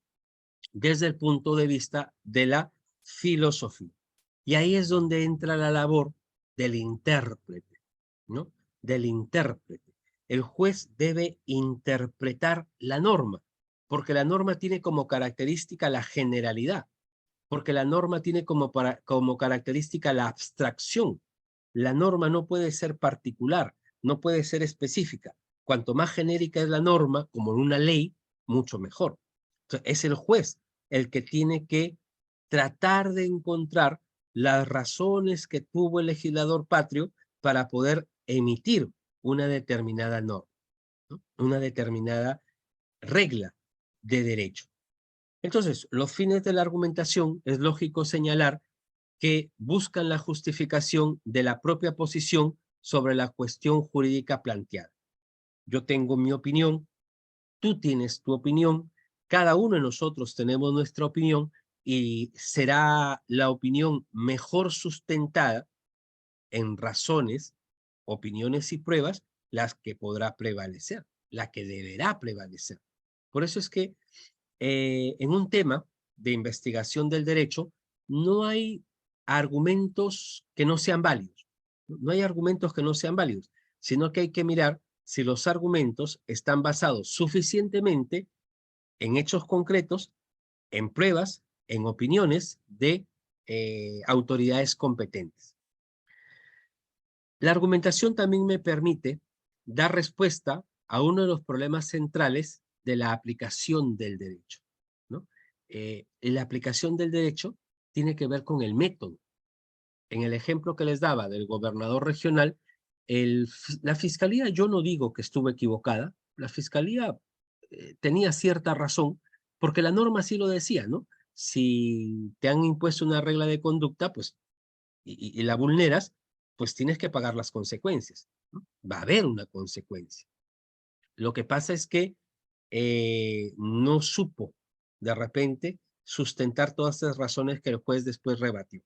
desde el punto de vista de la filosofía. Y ahí es donde entra la labor del intérprete, ¿no? Del intérprete. El juez debe interpretar la norma, porque la norma tiene como característica la generalidad, porque la norma tiene como característica la abstracción. La norma no puede ser particular, no puede ser específica. Cuanto más genérica es la norma, como en una ley, mucho mejor. Entonces, es el juez el que tiene que tratar de encontrar las razones que tuvo el legislador patrio para poder emitir una determinada norma, ¿no? Una determinada regla de derecho. Entonces, los fines de la argumentación es lógico señalar que buscan la justificación de la propia posición sobre la cuestión jurídica planteada. Yo tengo mi opinión, tú tienes tu opinión, cada uno de nosotros tenemos nuestra opinión y será la opinión mejor sustentada en razones, opiniones y pruebas las que podrá prevalecer, la que deberá prevalecer. Por eso es que en un tema de investigación del derecho no hay argumentos que no sean válidos. No hay argumentos que no sean válidos, sino que hay que mirar si los argumentos están basados suficientemente en hechos concretos, en pruebas, en opiniones de autoridades competentes. La argumentación también me permite dar respuesta a uno de los problemas centrales de la aplicación del derecho, ¿no? La aplicación del derecho tiene que ver con el método. En el ejemplo que les daba del gobernador regional, la fiscalía, yo no digo que estuvo equivocada, la fiscalía tenía cierta razón, porque la norma sí lo decía, ¿no? Si te han impuesto una regla de conducta, pues y la vulneras, pues tienes que pagar las consecuencias, ¿no? Va a haber una consecuencia. Lo que pasa es que no supo de repente sustentar todas esas razones que el juez después rebatió.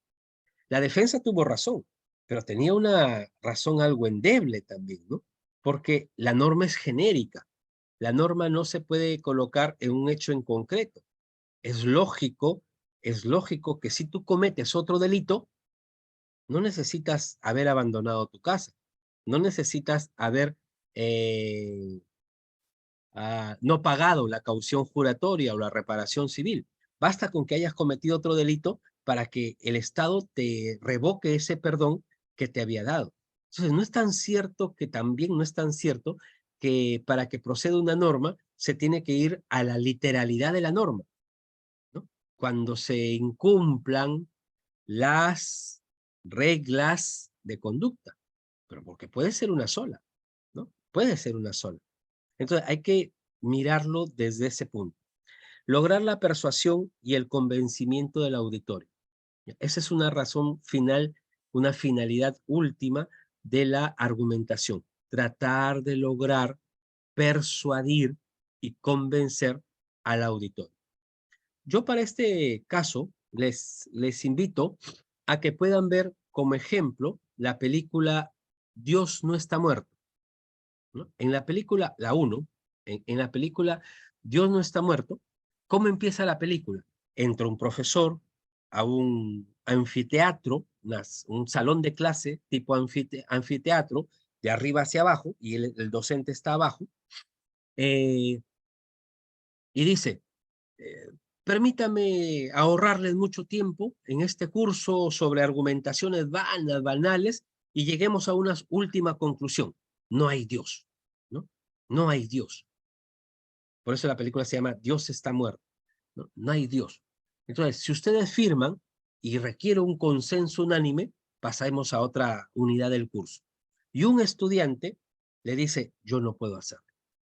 La defensa tuvo razón, pero tenía una razón algo endeble también, ¿no? Porque la norma es genérica. La norma no se puede colocar en un hecho en concreto. Es lógico, es lógico que si tú cometes otro delito, no necesitas haber abandonado tu casa, no necesitas haber no pagado la caución juratoria o la reparación civil. Basta con que hayas cometido otro delito para que el Estado te revoque ese perdón que te había dado. Entonces, no es tan cierto que también no es tan cierto que para que proceda una norma se tiene que ir a la literalidad de la norma, ¿no? Cuando se incumplan las reglas de conducta, pero porque puede ser una sola, ¿no? Puede ser una sola. Entonces hay que mirarlo desde ese punto. Lograr la persuasión y el convencimiento del auditorio. Esa es una razón final una finalidad última de la argumentación, tratar de lograr persuadir y convencer al auditorio. Yo para este caso les invito a que puedan ver como ejemplo la película Dios no está muerto, ¿no? En la película, la 1, en la película Dios no está muerto, ¿cómo empieza la película? Entra un profesor a un anfiteatro, un salón de clase tipo anfiteatro, de arriba hacia abajo, y el docente está abajo, y dice, permítame ahorrarles mucho tiempo en este curso sobre argumentaciones banales y lleguemos a una última conclusión. No hay Dios, ¿no? No hay Dios. Por eso la película se llama Dios está muerto, ¿no? No hay Dios. Entonces, si ustedes firman y requiere un consenso unánime, pasamos a otra unidad del curso. Y un estudiante le dice, yo no puedo hacerlo,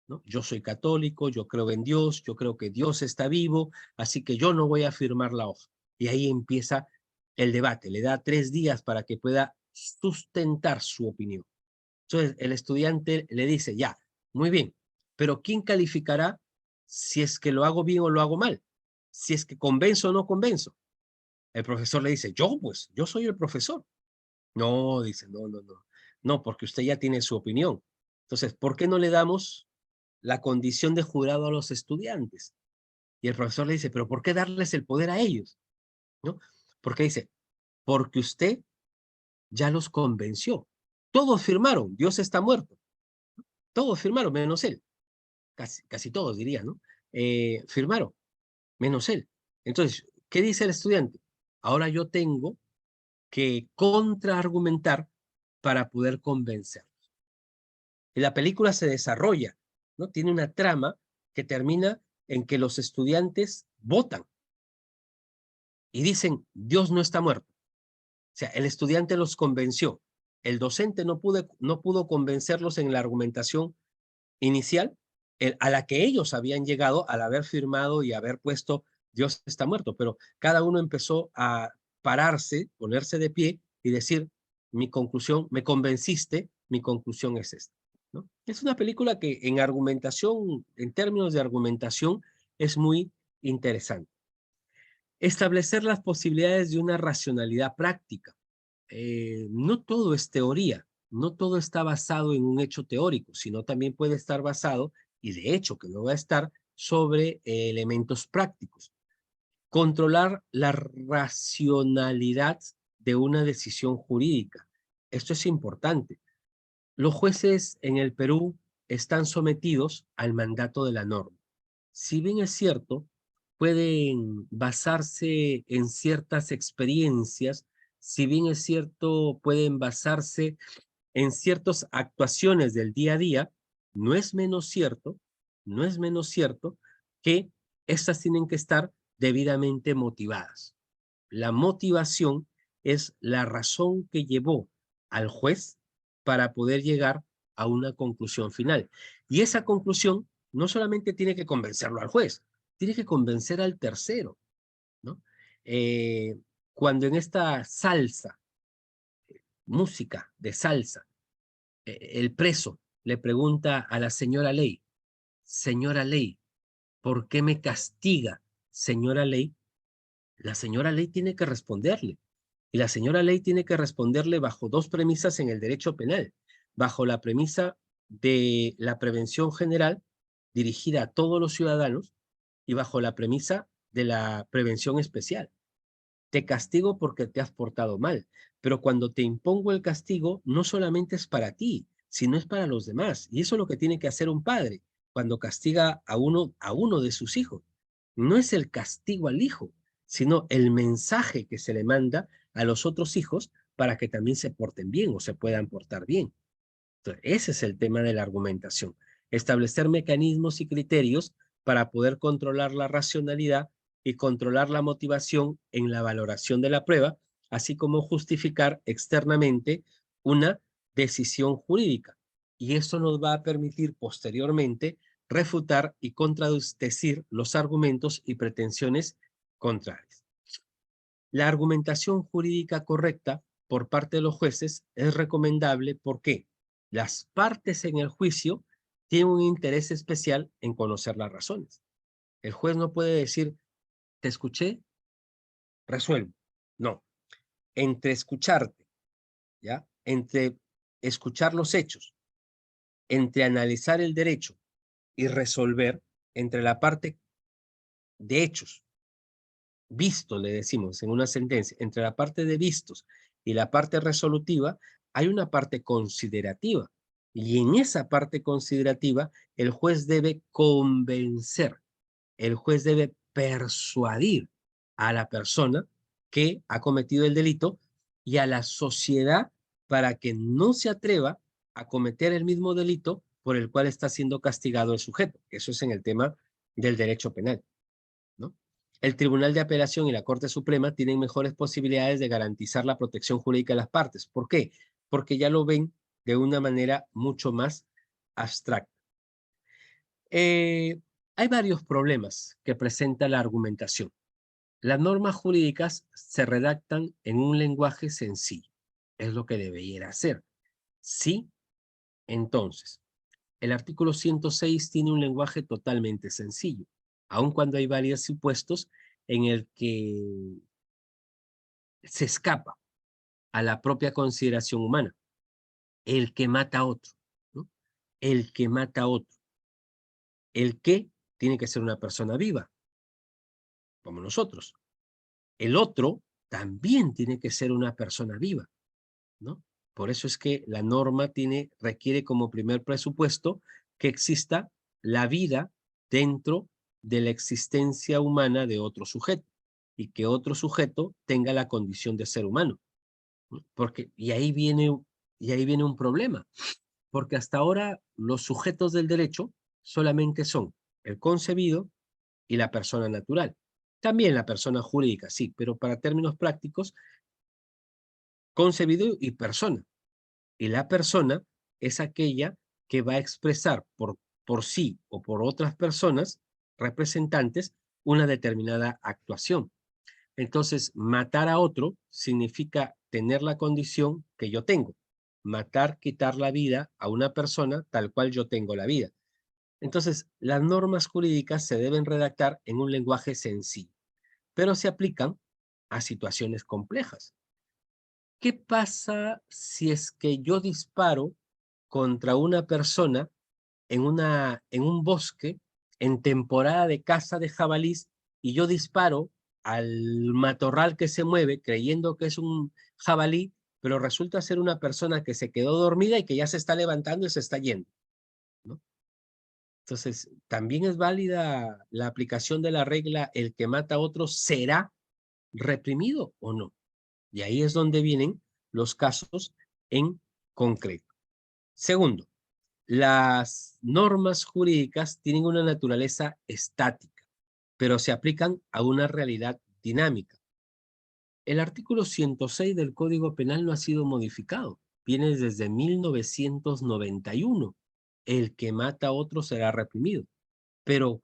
¿no? Yo soy católico, yo creo en Dios, yo creo que Dios está vivo, así que yo no voy a firmar la hoja. Y ahí empieza el debate. Le da 3 días para que pueda sustentar su opinión. Entonces, el estudiante le dice, ya, muy bien, pero ¿quién calificará si es que lo hago bien o lo hago mal? Si es que convenzo o no convenzo. El profesor le dice, yo pues, yo soy el profesor. No, dice, no, no, no. No, porque usted ya tiene su opinión. Entonces, ¿por qué no le damos la condición de jurado a los estudiantes? Y el profesor le dice, pero ¿por qué darles el poder a ellos? ¿No? Porque dice, porque usted ya los convenció. Todos firmaron, Dios está muerto. Todos firmaron, menos él. Casi todos diría, ¿no? Firmaron, menos él. Entonces, ¿qué dice el estudiante? Ahora yo tengo que contraargumentar para poder convencer. Y la película se desarrolla, ¿no? Tiene una trama que termina en que los estudiantes votan y dicen, Dios no está muerto. O sea, el estudiante los convenció. El docente no pudo convencerlos en la argumentación inicial a la que ellos habían llegado al haber firmado y haber puesto Dios está muerto, pero cada uno empezó a pararse, ponerse de pie y decir, mi conclusión, me convenciste, mi conclusión es esta, ¿no? Es una película que en argumentación, en términos de argumentación, es muy interesante. Establecer las posibilidades de una racionalidad práctica. No todo es teoría, no todo está basado en un hecho teórico, sino también puede estar basado, y de hecho que no va a estar, sobre elementos prácticos. Controlar la racionalidad de una decisión jurídica. Esto es importante. Los jueces en el Perú están sometidos al mandato de la norma. Si bien es cierto, pueden basarse en ciertas experiencias, si bien es cierto, pueden basarse en ciertas actuaciones del día a día, no es menos cierto, no es menos cierto que estas tienen que estar debidamente motivadas. La motivación es la razón que llevó al juez para poder llegar a una conclusión final. Y esa conclusión no solamente tiene que convencerlo al juez, tiene que convencer al tercero, ¿no? Cuando en esta salsa, música de salsa, el preso le pregunta a la señora Ley, ¿por qué me castiga, señora Ley? La señora Ley tiene que responderle. Y la señora Ley tiene que responderle bajo 2 premisas en el derecho penal. Bajo la premisa de la prevención general dirigida a todos los ciudadanos y bajo la premisa de la prevención especial. Te castigo porque te has portado mal, pero cuando te impongo el castigo no solamente es para ti, sino es para los demás. Y eso es lo que tiene que hacer un padre cuando castiga a uno de sus hijos. No es el castigo al hijo, sino el mensaje que se le manda a los otros hijos para que también se porten bien o se puedan portar bien. Entonces, ese es el tema de la argumentación. Establecer mecanismos y criterios para poder controlar la racionalidad y controlar la motivación en la valoración de la prueba, así como justificar externamente una decisión jurídica. Y eso nos va a permitir posteriormente refutar y contradecir los argumentos y pretensiones contrarias. La argumentación jurídica correcta por parte de los jueces es recomendable porque las partes en el juicio tienen un interés especial en conocer las razones. El juez no puede decir, te escuché, resuelvo. No, entre escucharte, ¿ya? Entre escuchar los hechos, entre analizar el derecho y resolver, entre la parte de hechos, visto, le decimos en una sentencia, entre la parte de vistos y la parte resolutiva, hay una parte considerativa. Y en esa parte considerativa, el juez debe convencer, el juez debe persuadir a la persona que ha cometido el delito y a la sociedad para que no se atreva a cometer el mismo delito por el cual está siendo castigado el sujeto. Eso es en el tema del derecho penal, ¿no? El Tribunal de Apelación y la Corte Suprema tienen mejores posibilidades de garantizar la protección jurídica de las partes. ¿Por qué? Porque ya lo ven de una manera mucho más abstracta. Hay varios problemas que presenta la argumentación. Las normas jurídicas se redactan en un lenguaje sencillo. Es lo que debería ser. Sí, entonces, el artículo 106 tiene un lenguaje totalmente sencillo, aun cuando hay varios supuestos en el que se escapa a la propia consideración humana. El que mata a otro, ¿no? El que mata a otro. El que tiene que ser una persona viva, como nosotros. El otro también tiene que ser una persona viva, ¿no? Por eso es que la norma requiere como primer presupuesto que exista la vida dentro de la existencia humana de otro sujeto y que otro sujeto tenga la condición de ser humano, ¿no? Y ahí viene un problema, porque hasta ahora los sujetos del derecho solamente son el concebido y la persona natural. También la persona jurídica, sí, pero para términos prácticos, concebido y persona. Y la persona es aquella que va a expresar por sí o por otras personas, representantes, una determinada actuación. Entonces, matar a otro significa tener la condición que yo tengo. Matar, quitar la vida a una persona tal cual yo tengo la vida. Entonces, las normas jurídicas se deben redactar en un lenguaje sencillo, pero se aplican a situaciones complejas. ¿Qué pasa si es que yo disparo contra una persona en un bosque en temporada de caza de jabalís y yo disparo al matorral que se mueve creyendo que es un jabalí, pero resulta ser una persona que se quedó dormida y que ya se está levantando y se está yendo, ¿no? Entonces, también es válida la aplicación de la regla, el que mata a otro será reprimido o no. Y ahí es donde vienen los casos en concreto. Segundo, las normas jurídicas tienen una naturaleza estática, pero se aplican a una realidad dinámica. El artículo 106 del Código Penal no ha sido modificado. Viene desde 1991. El que mata a otro será reprimido. Pero,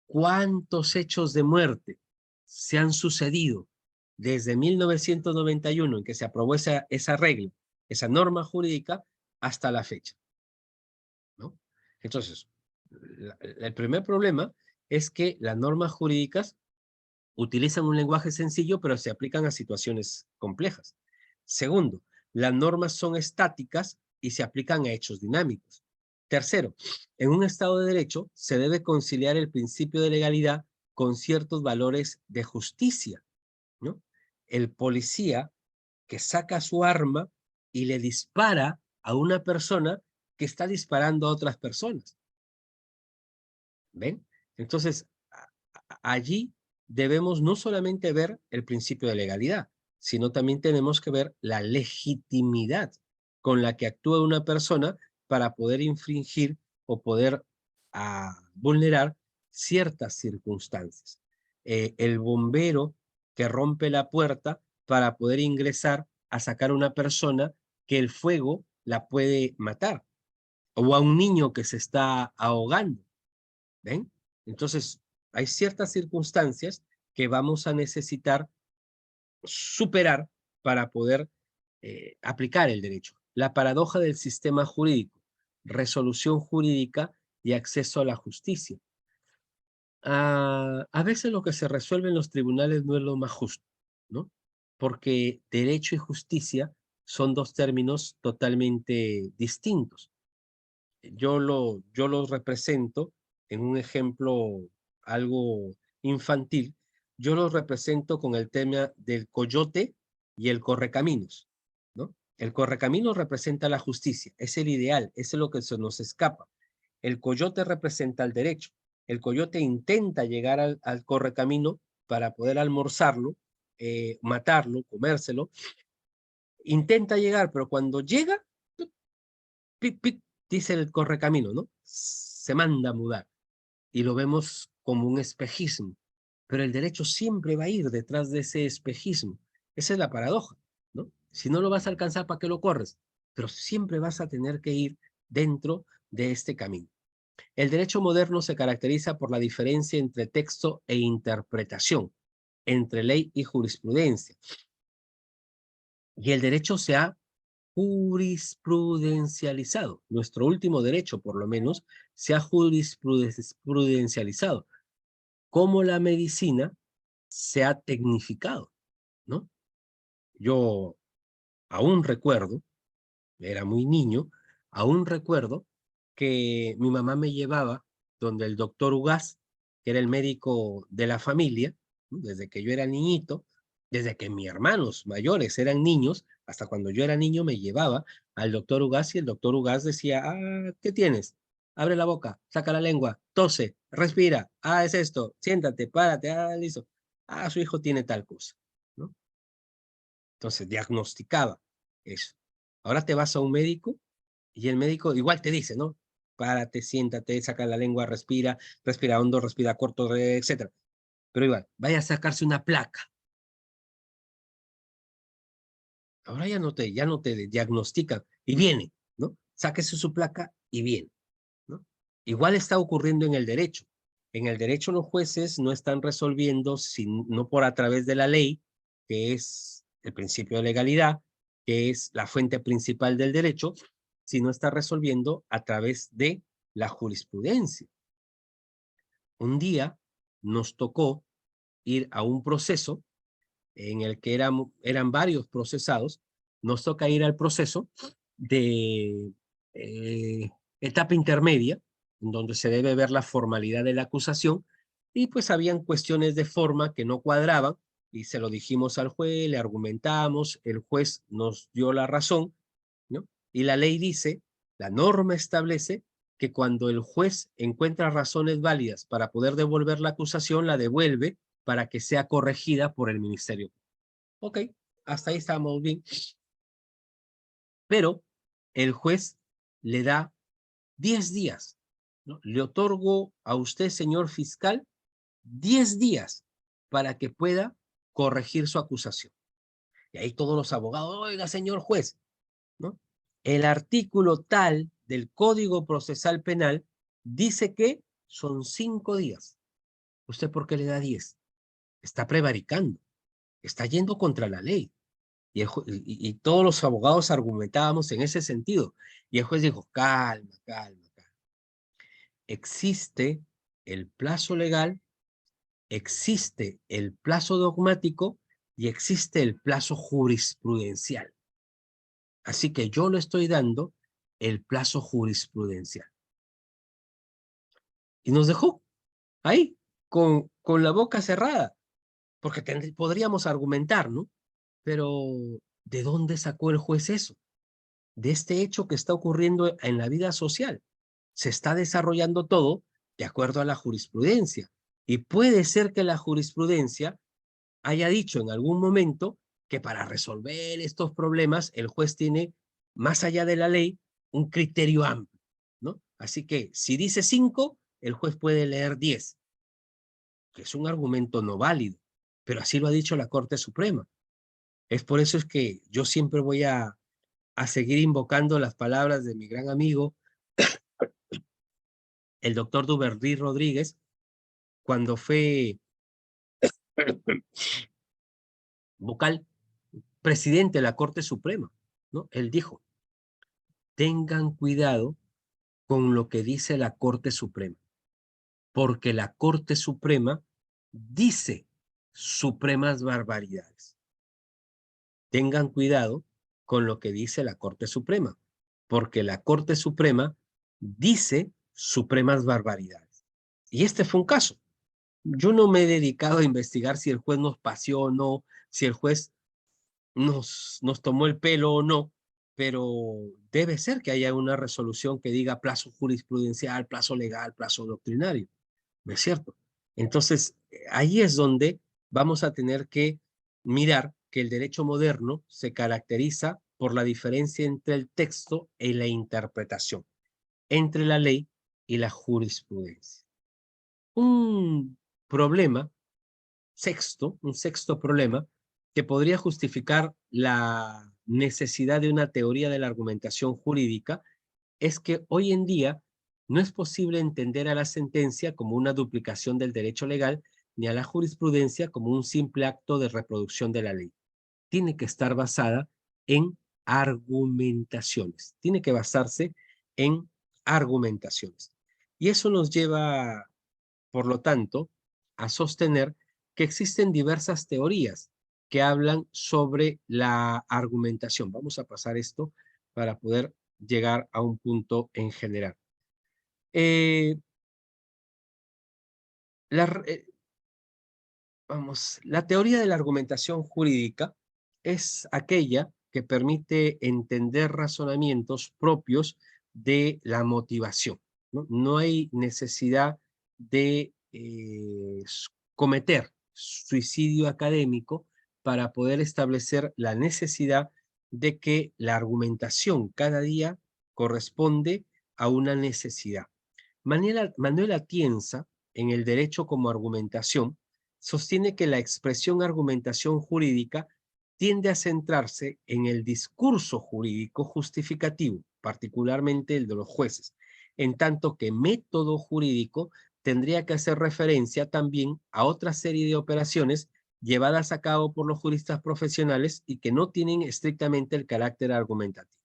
¿cuántos hechos de muerte se han sucedido desde 1991 en que se aprobó esa regla, esa norma jurídica, hasta la fecha, ¿no? Entonces, el primer problema es que las normas jurídicas utilizan un lenguaje sencillo, pero se aplican a situaciones complejas. Segundo, las normas son estáticas y se aplican a hechos dinámicos. Tercero, en un Estado de Derecho se debe conciliar el principio de legalidad con ciertos valores de justicia, ¿no? El policía que saca su arma y le dispara a una persona que está disparando a otras personas. ¿Ven? Entonces, allí debemos no solamente ver el principio de legalidad, sino también tenemos que ver la legitimidad con la que actúa una persona para poder infringir o poder vulnerar ciertas circunstancias. El bombero que rompe la puerta para poder ingresar a sacar a una persona que el fuego la puede matar, o a un niño que se está ahogando. ¿Ven? Entonces, hay ciertas circunstancias que vamos a necesitar superar para poder aplicar el derecho. La paradoja del sistema jurídico, resolución jurídica y acceso a la justicia. A veces lo que se resuelve en los tribunales no es lo más justo, ¿no? Porque derecho y justicia son dos términos totalmente distintos. Yo los represento en un ejemplo algo infantil, yo los represento con el tema del coyote y el correcaminos, ¿no? El correcaminos representa la justicia, es el ideal, es lo que se nos escapa. El coyote representa el derecho. El coyote intenta llegar al correcamino para poder almorzarlo, matarlo, comérselo. Intenta llegar, pero cuando llega, pip, pip, dice el correcamino, ¿no? Se manda a mudar. Y lo vemos como un espejismo. Pero el derecho siempre va a ir detrás de ese espejismo. Esa es la paradoja, ¿no? Si no lo vas a alcanzar, ¿para qué lo corres? Pero siempre vas a tener que ir dentro de este camino. El derecho moderno se caracteriza por la diferencia entre texto e interpretación, entre ley y jurisprudencia. Y el derecho se ha jurisprudencializado. Nuestro último derecho, por lo menos, se ha jurisprudencializado. Como la medicina se ha tecnificado, ¿no? Yo aún recuerdo, era muy niño, aún recuerdo que mi mamá me llevaba donde el doctor Ugaz, que era el médico de la familia, ¿no? Desde que yo era niñito, desde que mis hermanos mayores eran niños, hasta cuando yo era niño me llevaba al doctor Ugaz y el doctor Ugaz decía, ¿qué tienes? Abre la boca, saca la lengua, tose, respira, es esto, siéntate, párate, listo. Su hijo tiene tal cosa, ¿no? Entonces diagnosticaba eso. Ahora te vas a un médico y el médico igual te dice, ¿no? Párate, siéntate, saca la lengua, respira, respira hondo, respira corto, etc. Pero igual, vaya a sacarse una placa. Ahora ya no te diagnostican y viene, ¿no? Sáquese su placa y viene, ¿no? Igual está ocurriendo en el derecho. En el derecho los jueces no están resolviendo, no por a través de la ley, que es el principio de legalidad, que es la fuente principal del derecho, sino está resolviendo a través de la jurisprudencia. Un día nos tocó ir a un proceso en el que eran varios procesados, nos toca ir al proceso de etapa intermedia, en donde se debe ver la formalidad de la acusación, y pues habían cuestiones de forma que no cuadraban, y se lo dijimos al juez, le argumentamos, el juez nos dio la razón, ¿no? Y la ley dice, la norma establece que cuando el juez encuentra razones válidas para poder devolver la acusación, la devuelve para que sea corregida por el ministerio. Ok, hasta ahí estamos bien. Pero el juez le da 10 días, ¿no? Le otorgo a usted, señor fiscal, 10 días para que pueda corregir su acusación. Y ahí todos los abogados, oiga, señor juez, ¿no? El artículo tal del Código Procesal Penal dice que son 5 días. ¿Usted por qué le da 10? Está prevaricando, está yendo contra la ley. Y todos los abogados argumentábamos en ese sentido. Y el juez dijo, calma, calma, calma. Existe el plazo legal, existe el plazo dogmático y existe el plazo jurisprudencial. Así que yo le estoy dando el plazo jurisprudencial. Y nos dejó ahí, con la boca cerrada, porque podríamos argumentar, ¿no? Pero, ¿de dónde sacó el juez eso? De este hecho que está ocurriendo en la vida social. Se está desarrollando todo de acuerdo a la jurisprudencia. Y puede ser que la jurisprudencia haya dicho en algún momento que para resolver estos problemas el juez tiene, más allá de la ley, un criterio amplio, ¿no? Así que si dice 5, el juez puede leer 10, que es un argumento no válido, pero así lo ha dicho la Corte Suprema. Es por eso es que yo siempre voy a seguir invocando las palabras de mi gran amigo, el doctor Duberry Rodríguez, cuando fue vocal, presidente de la Corte Suprema. ¿no? Él dijo, tengan cuidado con lo que dice la Corte Suprema, porque la Corte Suprema dice supremas barbaridades. Tengan cuidado con lo que dice la Corte Suprema, porque la Corte Suprema dice supremas barbaridades. Y este fue un caso. Yo no me he dedicado a investigar si el juez nos paseó o no, si el juez nos tomó el pelo o no, pero debe ser que haya una resolución que diga plazo jurisprudencial, plazo legal, plazo doctrinario, ¿no es cierto? Entonces, ahí es donde vamos a tener que mirar que el derecho moderno se caracteriza por la diferencia entre el texto y la interpretación, entre la ley y la jurisprudencia. Un problema un sexto problema que podría justificar la necesidad de una teoría de la argumentación jurídica es que hoy en día no es posible entender a la sentencia como una duplicación del derecho legal ni a la jurisprudencia como un simple acto de reproducción de la ley. Tiene que estar basada en argumentaciones, tiene que basarse en argumentaciones. Y eso nos lleva, por lo tanto, a sostener que existen diversas teorías que hablan sobre la argumentación. Vamos a pasar esto para poder llegar a un punto en general. Eh, la, eh, la teoría de la argumentación jurídica es aquella que permite entender razonamientos propios de la motivación, ¿no? No hay necesidad de cometer suicidio académico para poder establecer la necesidad de que la argumentación cada día corresponde a una necesidad. Manuel Atienza, en El derecho como argumentación, sostiene que la expresión argumentación jurídica tiende a centrarse en el discurso jurídico justificativo, particularmente el de los jueces, en tanto que método jurídico tendría que hacer referencia también a otra serie de operaciones llevadas a cabo por los juristas profesionales y que no tienen estrictamente el carácter argumentativo.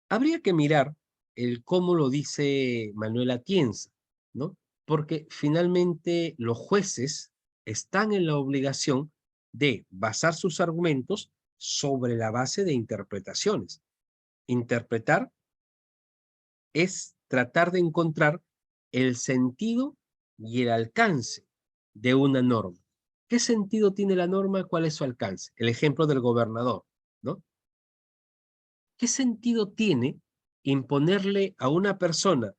Habría que mirar el cómo lo dice Manuel Atienza, ¿no? Porque finalmente los jueces están en la obligación de basar sus argumentos sobre la base de interpretaciones. Interpretar es tratar de encontrar el sentido y el alcance de una norma. ¿Qué sentido tiene la norma? ¿Cuál es su alcance? El ejemplo del gobernador, ¿no? ¿Qué sentido tiene imponerle a una persona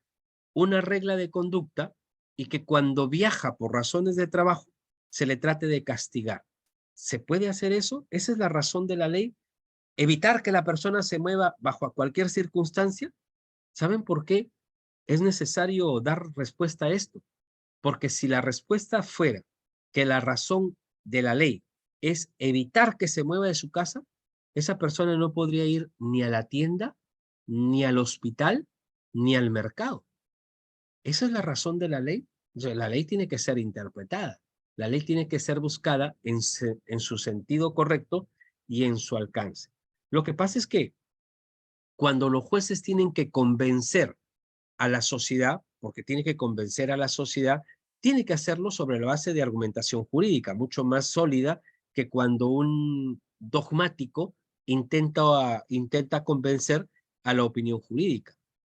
una regla de conducta y que cuando viaja por razones de trabajo se le trate de castigar? ¿Se puede hacer eso? ¿Esa es la razón de la ley? ¿Evitar que la persona se mueva bajo cualquier circunstancia? ¿Saben por qué es necesario dar respuesta a esto? Porque si la respuesta fuera que la razón de la ley es evitar que se mueva de su casa, esa persona no podría ir ni a la tienda, ni al hospital, ni al mercado. Esa es la razón de la ley. O sea, la ley tiene que ser interpretada. La ley tiene que ser buscada en su sentido correcto y en su alcance. Lo que pasa es que cuando los jueces tienen que convencer a la sociedad, porque tiene que convencer a la sociedad, tiene que hacerlo sobre la base de argumentación jurídica, mucho más sólida que cuando un dogmático intenta convencer a la opinión jurídica.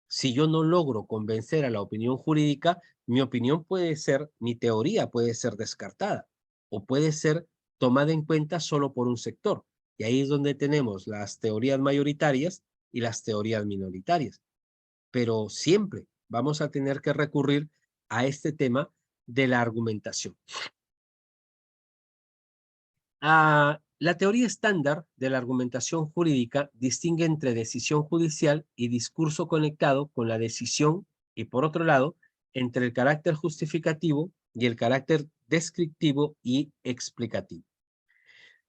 Si yo no logro convencer a la opinión jurídica, mi opinión puede ser, mi teoría puede ser descartada o puede ser tomada en cuenta solo por un sector. Y ahí es donde tenemos las teorías mayoritarias y las teorías minoritarias. Pero siempre vamos a tener que recurrir a este tema de la argumentación. La teoría estándar de la argumentación jurídica distingue entre decisión judicial y discurso conectado con la decisión y, por otro lado, entre el carácter justificativo y el carácter descriptivo y explicativo.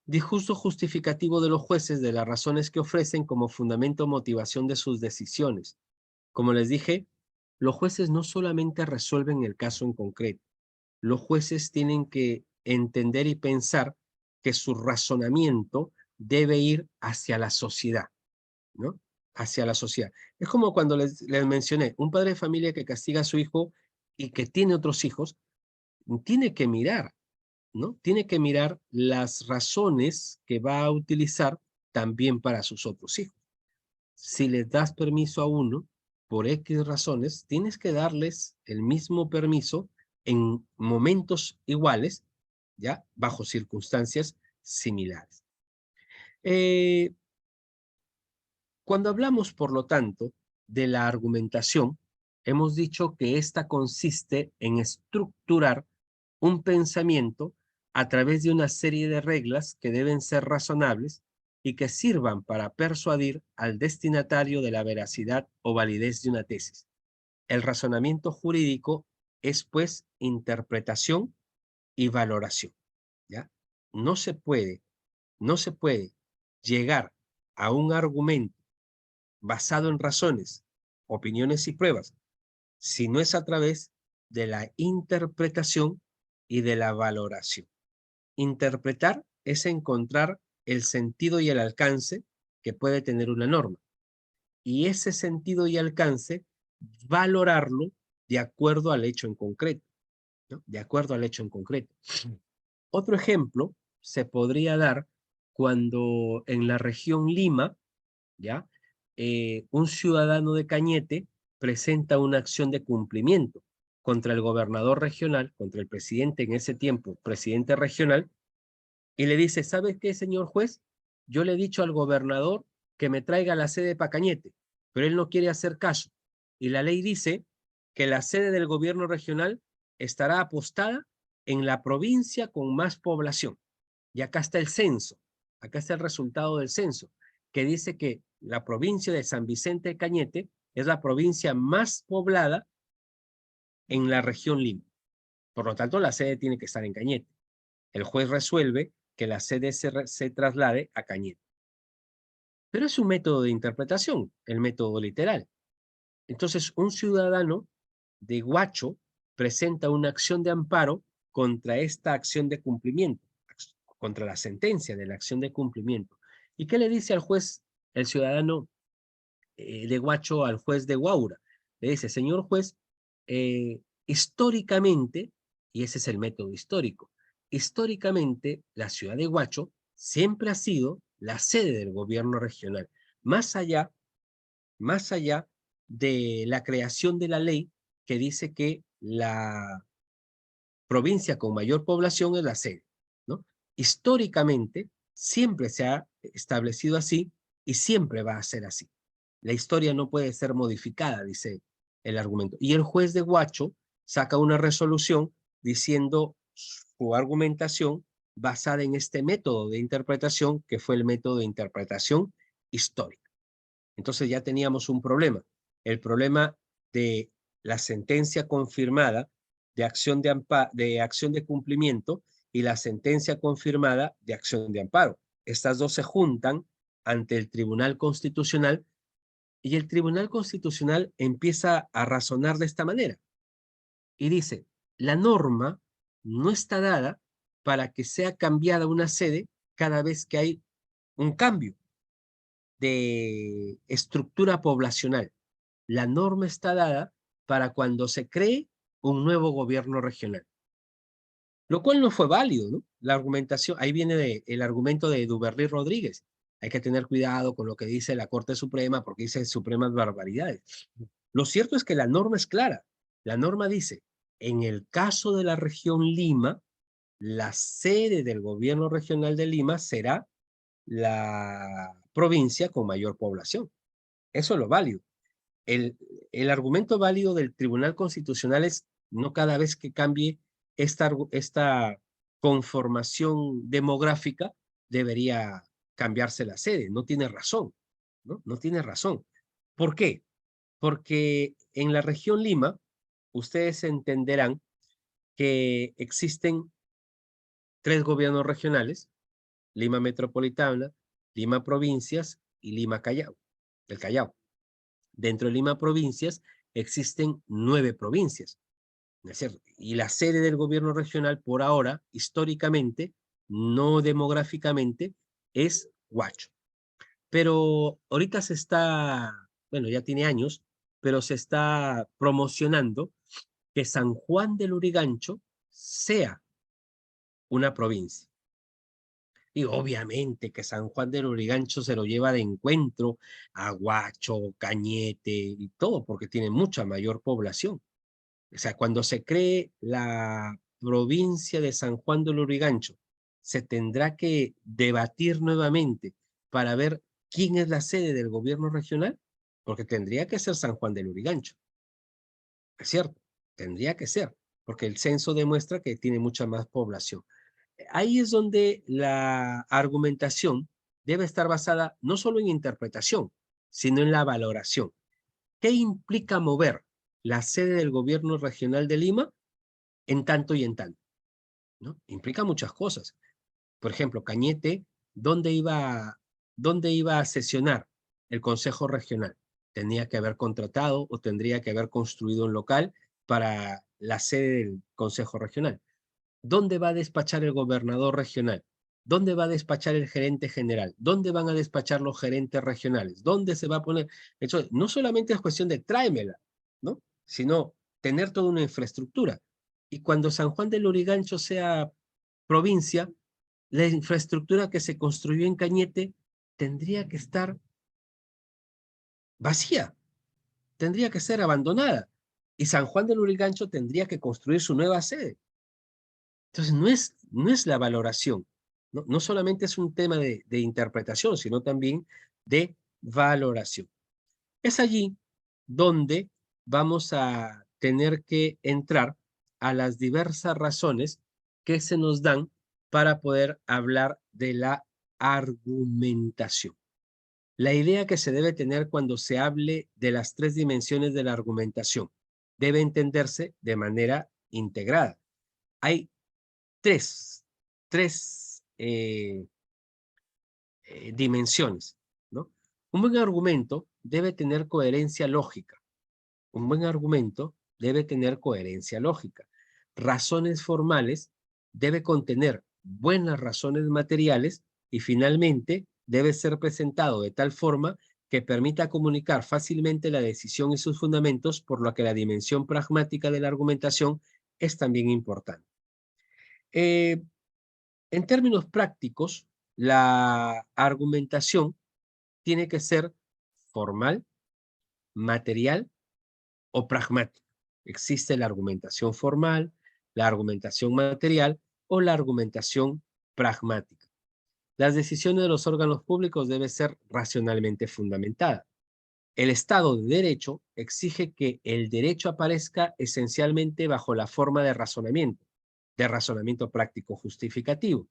Discurso justificativo de los jueces de las razones que ofrecen como fundamento o motivación de sus decisiones. Como les dije, los jueces no solamente resuelven el caso en concreto, los jueces tienen que entender y pensar que su razonamiento debe ir hacia la sociedad, ¿no? Hacia la sociedad. Es como cuando les mencioné, un padre de familia que castiga a su hijo y que tiene otros hijos, tiene que mirar, ¿no? Tiene que mirar las razones que va a utilizar también para sus otros hijos. Si les das permiso a uno, por X razones, tienes que darles el mismo permiso en momentos iguales, ¿ya? Bajo circunstancias similares. Cuando hablamos, por lo tanto, de la argumentación, hemos dicho que ésta consiste en estructurar un pensamiento a través de una serie de reglas que deben ser razonables y que sirvan para persuadir al destinatario de la veracidad o validez de una tesis. El razonamiento jurídico es, pues, interpretación y valoración, ¿ya? No se puede, no se puede llegar a un argumento basado en razones, opiniones y pruebas, si no es a través de la interpretación y de la valoración. Interpretar es encontrar el sentido y el alcance que puede tener una norma. Y ese sentido y alcance, valorarlo de acuerdo al hecho en concreto, ¿no? De acuerdo al hecho en concreto. Otro ejemplo se podría dar cuando en la región Lima, ¿ya? Un ciudadano de Cañete presenta una acción de cumplimiento contra el gobernador regional, contra el presidente en ese tiempo, presidente regional, y le dice, ¿sabes qué, señor juez? Yo le he dicho al gobernador que me traiga la sede para Cañete, pero él no quiere hacer caso. Y la ley dice que la sede del gobierno regional estará apostada en la provincia con más población. Y acá está el censo, acá está el resultado del censo, que dice que la provincia de San Vicente de Cañete es la provincia más poblada en la región Lima. Por lo tanto, la sede tiene que estar en Cañete. El juez resuelve que la sede se traslade a Cañete. Pero es un método de interpretación, el método literal. Entonces, un ciudadano de Huacho presenta una acción de amparo contra esta acción de cumplimiento, contra la sentencia de la acción de cumplimiento. ¿Y qué le dice al juez, el ciudadano de Huacho, al juez de Huaura? Le dice, señor juez, históricamente, y ese es el método histórico, históricamente la ciudad de Huacho siempre ha sido la sede del gobierno regional, más allá de la creación de la ley que dice que la provincia con mayor población es la sede, ¿no? Históricamente, siempre se ha establecido así y siempre va a ser así. La historia no puede ser modificada, dice el argumento. Y el juez de Huacho saca una resolución diciendo su argumentación basada en este método de interpretación que fue el método de interpretación histórica. Entonces ya teníamos un problema. El problema de la sentencia confirmada de acción de cumplimiento y la sentencia confirmada de acción de amparo. Estas dos se juntan ante el Tribunal Constitucional y el Tribunal Constitucional empieza a razonar de esta manera y dice, la norma no está dada para que sea cambiada una sede cada vez que hay un cambio de estructura poblacional. La norma está dada para cuando se cree un nuevo gobierno regional. Lo cual no fue válido, ¿no? La argumentación, ahí viene el argumento de Duberly Rodríguez. Hay que tener cuidado con lo que dice la Corte Suprema porque dice supremas barbaridades. Lo cierto es que la norma es clara. La norma dice, en el caso de la región Lima, la sede del gobierno regional de Lima será la provincia con mayor población. Eso es lo válido. El argumento válido del Tribunal Constitucional es no cada vez que cambie esta conformación demográfica debería cambiarse la sede. No tiene razón, ¿no? No tiene razón. ¿Por qué? Porque en la región Lima, ustedes entenderán que existen 3 gobiernos regionales, Lima Metropolitana, Lima Provincias y Lima Callao, el Callao. Dentro de Lima Provincias existen 9 provincias, ¿no es cierto? Y la sede del gobierno regional por ahora, históricamente, no demográficamente, es Huacho. pero ahorita se está, bueno, ya tiene años, pero se está promocionando que San Juan del Lurigancho sea una provincia. Y obviamente que San Juan del Lurigancho se lo lleva de encuentro a Huacho, Cañete y todo, porque tiene mucha mayor población. O sea, cuando se cree la provincia de San Juan del Lurigancho, se tendrá que debatir nuevamente para ver quién es la sede del gobierno regional, porque tendría que ser San Juan del Lurigancho. Es cierto, tendría que ser, porque el censo demuestra que tiene mucha más población. Ahí es donde la argumentación debe estar basada no solo en interpretación, sino en la valoración. ¿Qué implica mover la sede del gobierno regional de Lima en tanto y en tanto? ¿No? Implica muchas cosas. Por ejemplo, Cañete, dónde iba a sesionar el Consejo Regional? Tenía que haber contratado o tendría que haber construido un local para la sede del Consejo Regional. ¿Dónde va a despachar el gobernador regional? ¿Dónde va a despachar el gerente general? ¿Dónde van a despachar los gerentes regionales? ¿Dónde se va a poner? Eso no solamente es cuestión de tráemela, ¿no? Sino tener toda una infraestructura. Y cuando San Juan del Lurigancho sea provincia, la infraestructura que se construyó en Cañete tendría que estar vacía, tendría que ser abandonada. Y San Juan del Lurigancho tendría que construir su nueva sede. Entonces, no es la valoración, no solamente es un tema de interpretación, sino también de valoración. Es allí donde vamos a tener que entrar a las diversas razones que se nos dan para poder hablar de la argumentación. La idea que se debe tener cuando se hable de las tres dimensiones de la argumentación debe entenderse de manera integrada. Hay tres, tres dimensiones, ¿no? Un buen argumento debe tener coherencia lógica. Un buen argumento debe tener coherencia lógica. Razones formales debe contener buenas razones materiales y finalmente debe ser presentado de tal forma que permita comunicar fácilmente la decisión y sus fundamentos, por lo que la dimensión pragmática de la argumentación es también importante. En términos prácticos, la argumentación tiene que ser formal, material o pragmática. Existe la argumentación formal, la argumentación material o la argumentación pragmática. Las decisiones de los órganos públicos deben ser racionalmente fundamentadas. El Estado de Derecho exige que el derecho aparezca esencialmente bajo la forma de razonamiento práctico justificativo.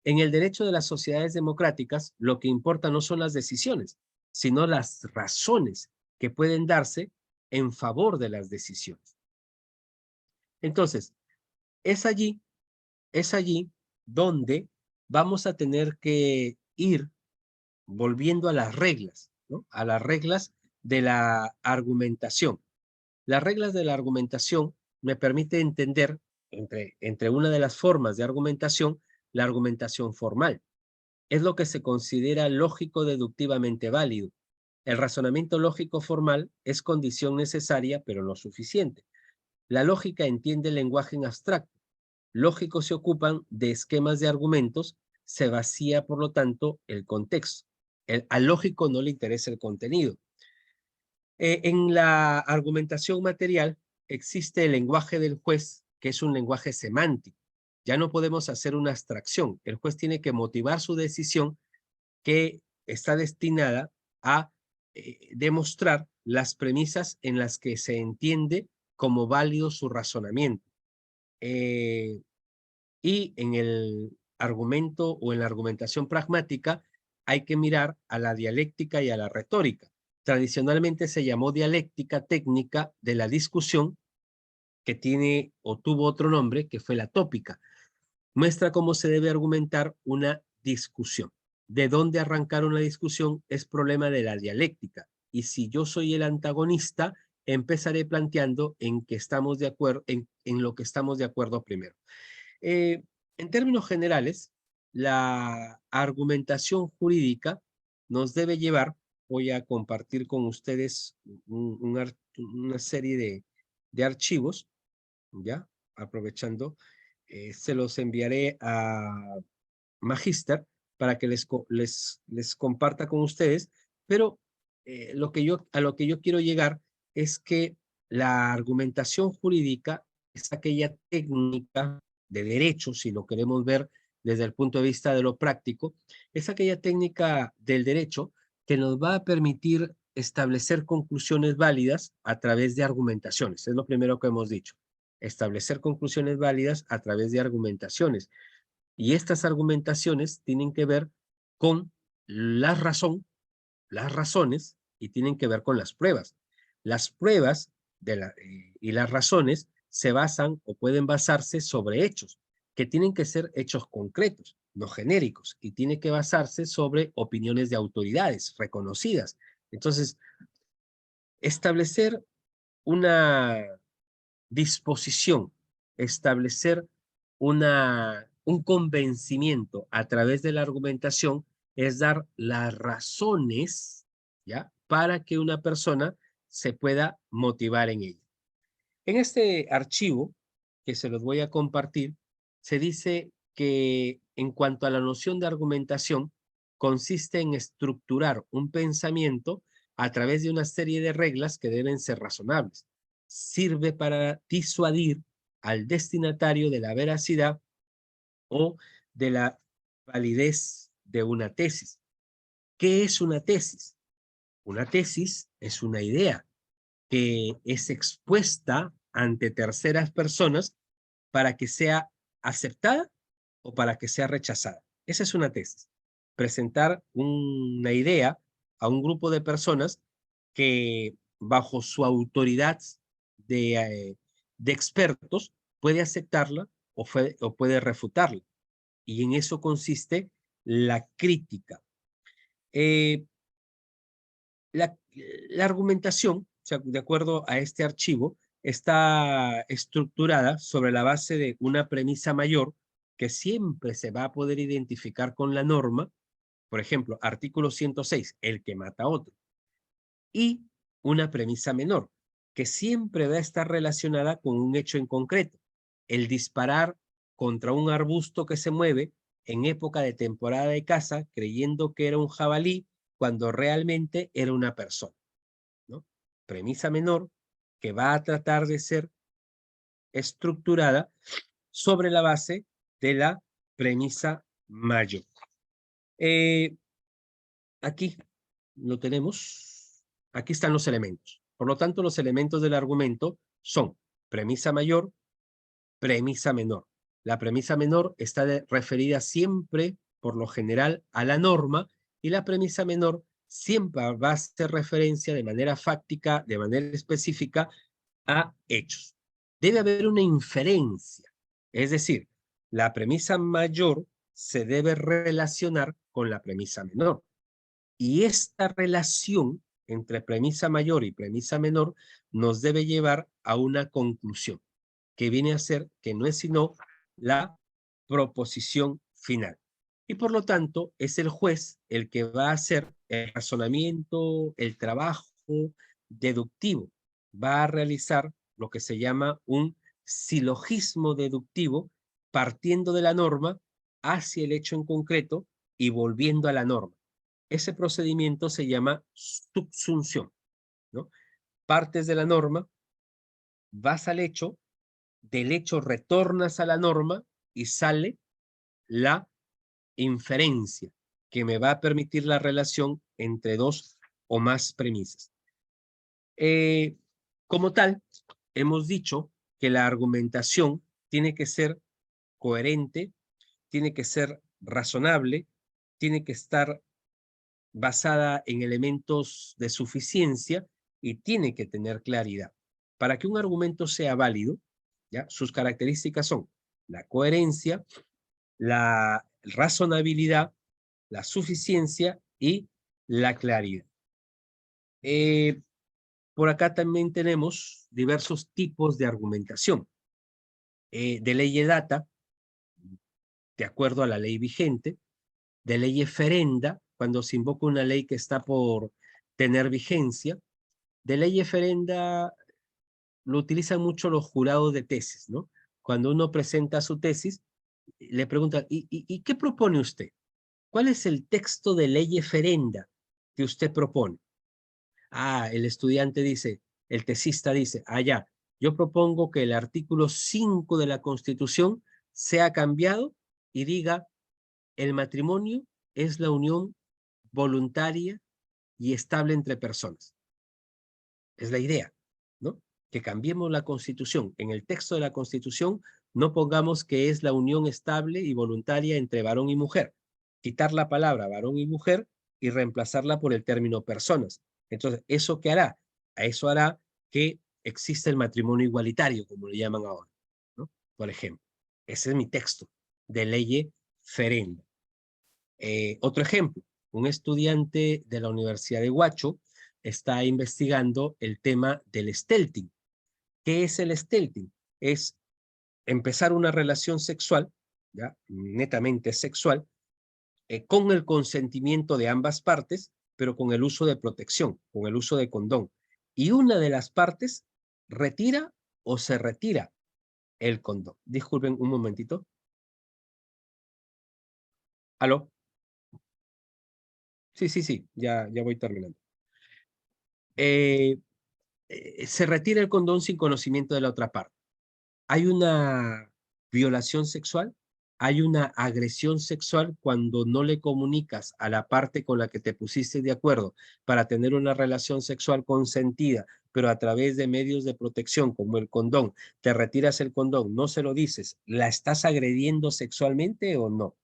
En el derecho de las sociedades democráticas, lo que importa no son las decisiones, sino las razones que pueden darse en favor de las decisiones. Entonces, es allí, es allí donde vamos a tener que ir volviendo a las reglas, ¿no? A las reglas de la argumentación. Las reglas de la argumentación me permiten entender, entre una de las formas de argumentación, la argumentación formal. Es lo que se considera lógico deductivamente válido. El razonamiento lógico formal es condición necesaria, pero no suficiente. La lógica entiende el lenguaje en abstracto. Lógicos se ocupan de esquemas de argumentos, se vacía, por lo tanto, el contexto. Al lógico no le interesa el contenido. En la argumentación material existe el lenguaje del juez, que es un lenguaje semántico. Ya no podemos hacer una abstracción. El juez tiene que motivar su decisión, que está destinada a demostrar las premisas en las que se entiende como válido su razonamiento. Y en el argumento o en la argumentación pragmática hay que mirar a la dialéctica y a la retórica. Tradicionalmente se llamó dialéctica técnica de la discusión, que tiene o tuvo otro nombre, que fue la tópica. Muestra cómo se debe argumentar una discusión. De dónde arrancar una discusión es problema de la dialéctica. Y si yo soy el antagonista, empezaré planteando en que estamos de acuerdo, en lo que estamos de acuerdo primero. En términos generales, la argumentación jurídica nos debe llevar, voy a compartir con ustedes una serie de archivos, ¿ya? Aprovechando, se los enviaré a Magister para que les comparta con ustedes, pero a lo que yo quiero llegar es que la argumentación jurídica es aquella técnica de derecho, si lo queremos ver desde el punto de vista de lo práctico, es aquella técnica del derecho que nos va a permitir establecer conclusiones válidas a través de argumentaciones. Es lo primero que hemos dicho. Establecer conclusiones válidas a través de argumentaciones. Y estas argumentaciones tienen que ver con la razón, las razones, y tienen que ver con las pruebas. Las pruebas y las razones se basan o pueden basarse sobre hechos, que tienen que ser hechos concretos, no genéricos, y tiene que basarse sobre opiniones de autoridades reconocidas. Entonces, establecer una disposición, establecer un convencimiento a través de la argumentación es dar las razones, ¿ya? Para que una persona se pueda motivar en ella. En este archivo, que se los voy a compartir, se dice que en cuanto a la noción de argumentación, consiste en estructurar un pensamiento a través de una serie de reglas que deben ser razonables. Sirve para disuadir al destinatario de la veracidad o de la validez de una tesis. ¿Qué es una tesis? Una tesis es una idea que es expuesta ante terceras personas para que sea aceptada o para que sea rechazada. Esa es una tesis. Presentar una idea a un grupo de personas que bajo su autoridad de expertos puede aceptarla o puede refutarla. Y en eso consiste la crítica. Eh, la, la argumentación, o sea, de acuerdo a este archivo, está estructurada sobre la base de una premisa mayor que siempre se va a poder identificar con la norma, por ejemplo, artículo 106, el que mata a otro, y una premisa menor, que siempre va a estar relacionada con un hecho en concreto, el disparar contra un arbusto que se mueve en época de temporada de caza, creyendo que era un jabalí, cuando realmente era una persona, ¿no? Premisa menor que va a tratar de ser estructurada sobre la base de la premisa mayor. Aquí lo tenemos. Aquí están los elementos. Por lo tanto, los elementos del argumento son premisa mayor, premisa menor. La premisa menor está referida siempre, por lo general, a la norma, y la premisa menor siempre va a hacer referencia de manera fáctica, de manera específica, a hechos. Debe haber una inferencia, es decir, la premisa mayor se debe relacionar con la premisa menor. Y esta relación entre premisa mayor y premisa menor nos debe llevar a una conclusión, que viene a ser que no es sino la proposición final. Y por lo tanto, es el juez el que va a hacer el razonamiento, el trabajo deductivo. Va a realizar lo que se llama un silogismo deductivo, partiendo de la norma hacia el hecho en concreto y volviendo a la norma. Ese procedimiento se llama subsunción, ¿no? Partes de la norma, vas al hecho, del hecho retornas a la norma y sale la inferencia que me va a permitir la relación entre dos o más premisas. Como tal, hemos dicho que la argumentación tiene que ser coherente, tiene que ser razonable, tiene que estar basada en elementos de suficiencia y tiene que tener claridad. Para que un argumento sea válido, ¿ya? Sus características son la coherencia, la razonabilidad, la suficiencia y la claridad. Por acá también tenemos diversos tipos de argumentación. De ley de data, de acuerdo a la ley vigente, de ley ferenda, cuando se invoca una ley que está por tener vigencia. De ley ferenda lo utilizan mucho los jurados de tesis, ¿no? Cuando uno presenta su tesis, le preguntan, ¿y qué propone usted? ¿Cuál es el texto de ley ferenda que usted propone? Ah, el estudiante dice, el tesista dice, ya, yo propongo que el artículo 5 de la Constitución sea cambiado y diga, el matrimonio es la unión voluntaria y estable entre personas. Es la idea, ¿no? Que cambiemos la Constitución. En el texto de la Constitución no pongamos que es la unión estable y voluntaria entre varón y mujer. Quitar la palabra varón y mujer y reemplazarla por el término personas. Entonces, ¿eso qué hará? A eso hará que exista el matrimonio igualitario, como le llaman ahora, ¿no? Por ejemplo, ese es mi texto de ley ferenda. Otro ejemplo, un estudiante de la Universidad de Huacho está investigando el tema del stealthing. ¿Qué es el stealthing? Es empezar una relación sexual, ¿ya? Netamente sexual, con el consentimiento de ambas partes, pero con el uso de protección, con el uso de condón. Y una de las partes retira o se retira el condón. Disculpen un momentito. ¿Aló? Sí, ya voy terminando. Se retira el condón sin conocimiento de la otra parte. Hay una violación sexual, hay una agresión sexual cuando no le comunicas a la parte con la que te pusiste de acuerdo para tener una relación sexual consentida, pero a través de medios de protección como el condón, te retiras el condón, no se lo dices, ¿la estás agrediendo sexualmente o no?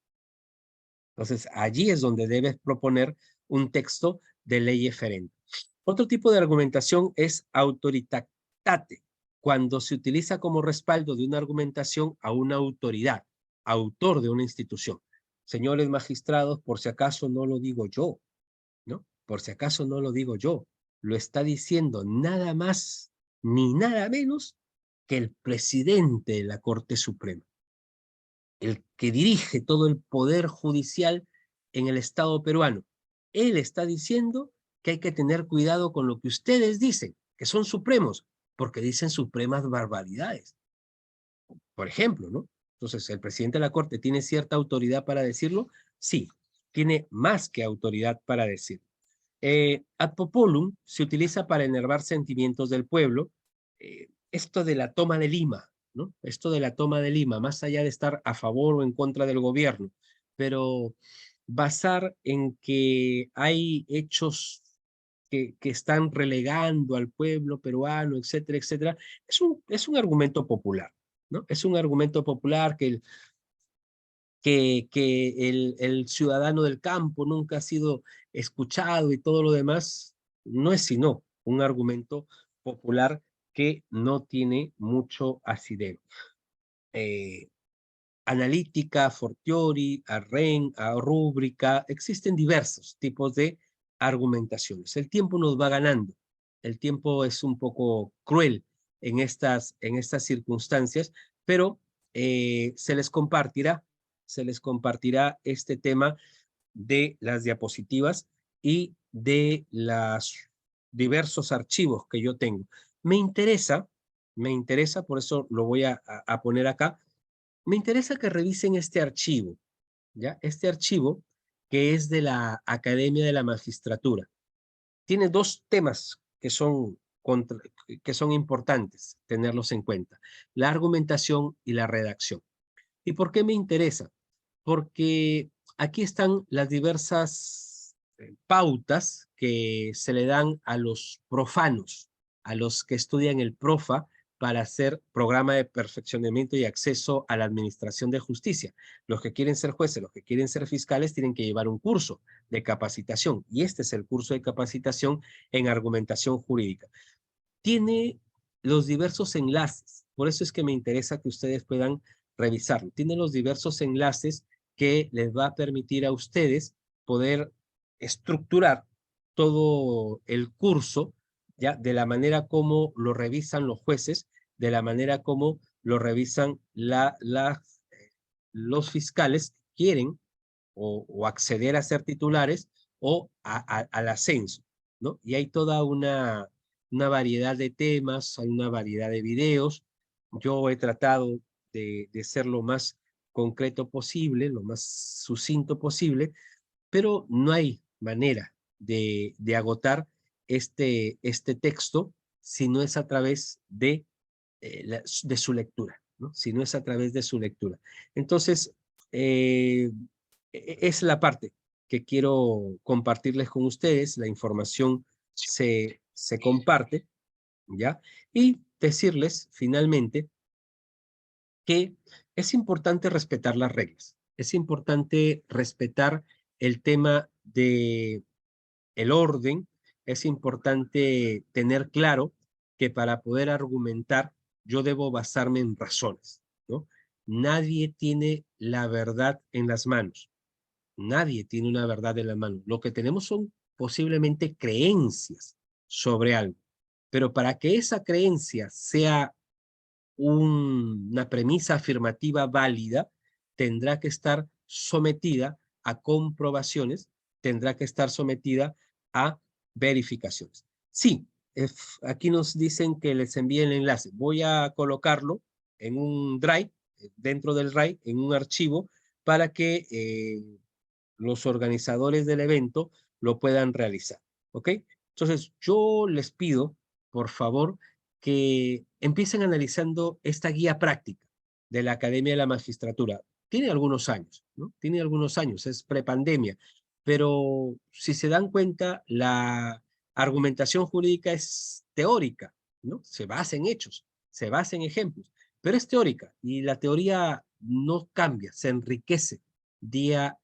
Entonces, allí es donde debes proponer un texto de ley eferente. Otro tipo de argumentación es autoritate, cuando se utiliza como respaldo de una argumentación a una autoridad, autor de una institución. Señores magistrados, por si acaso no lo digo yo, ¿no? Por si acaso no lo digo yo, lo está diciendo nada más ni nada menos que el presidente de la Corte Suprema, el que dirige todo el poder judicial en el Estado peruano. Él está diciendo que hay que tener cuidado con lo que ustedes dicen, que son supremos, porque dicen supremas barbaridades. Por ejemplo, ¿no? Entonces, ¿el presidente de la Corte tiene cierta autoridad para decirlo? Sí, tiene más que autoridad para decirlo. Ad populum se utiliza para enervar sentimientos del pueblo. Esto de la toma de Lima, ¿no? Esto de la toma de Lima, más allá de estar a favor o en contra del gobierno, pero basar en que hay hechos que están relegando al pueblo peruano, etcétera, etcétera, es un argumento popular, ¿no? Es un argumento popular que el ciudadano del campo nunca ha sido escuchado y todo lo demás, no es sino un argumento popular que no tiene mucho asidero. Analítica, fortiori, arren, a rúbrica, existen diversos tipos de argumentaciones. El tiempo nos va ganando, el tiempo es un poco cruel en estas circunstancias, pero se les compartirá este tema de las diapositivas y de los diversos archivos que yo tengo. Me interesa, por eso lo voy a poner acá, me interesa que revisen este archivo, ¿ya? Este archivo que es de la Academia de la Magistratura. Tiene dos temas que son importantes tenerlos en cuenta, la argumentación y la redacción. ¿Y por qué me interesa? Porque aquí están las diversas pautas que se le dan a los profanos, a los que estudian el PROFA para hacer programa de perfeccionamiento y acceso a la administración de justicia. Los que quieren ser jueces, los que quieren ser fiscales tienen que llevar un curso de capacitación y este es el curso de capacitación en argumentación jurídica. Tiene los diversos enlaces, por eso es que me interesa que ustedes puedan revisarlo. Tiene los diversos enlaces que les va a permitir a ustedes poder estructurar todo el curso, ya de la manera como lo revisan los jueces, de la manera como lo revisan los fiscales que quieren o acceder a ser titulares o al ascenso, ¿no? Y hay toda una variedad de temas, hay una variedad de videos. Yo he tratado de ser lo más concreto posible, lo más sucinto posible, pero no hay manera de agotar este texto si no es a través de su lectura, ¿no? Si no es a través de su lectura. Entonces, es la parte que quiero compartirles con ustedes. La información se comparte, ¿ya? Y decirles, finalmente, que es importante respetar las reglas. Es importante respetar el tema de el orden. Es importante tener claro que para poder argumentar yo debo basarme en razones, ¿no? Nadie tiene la verdad en las manos. Nadie tiene una verdad en la mano. Lo que tenemos son posiblemente creencias sobre algo. Pero para que esa creencia sea una premisa afirmativa válida, tendrá que estar sometida a comprobaciones, tendrá que estar sometida a verificaciones. Sí, aquí nos dicen que les envíe el enlace. Voy a colocarlo en un drive, dentro del drive, en un archivo, para que los organizadores del evento lo puedan realizar. ¿Ok? Entonces, yo les pido, por favor, que empiecen analizando esta guía práctica de la Academia de la Magistratura. Tiene algunos años, ¿no? Tiene algunos años, es prepandemia, pero si se dan cuenta, la argumentación jurídica es teórica, ¿no? Se basa en hechos, se basa en ejemplos, pero es teórica y la teoría no cambia, se enriquece día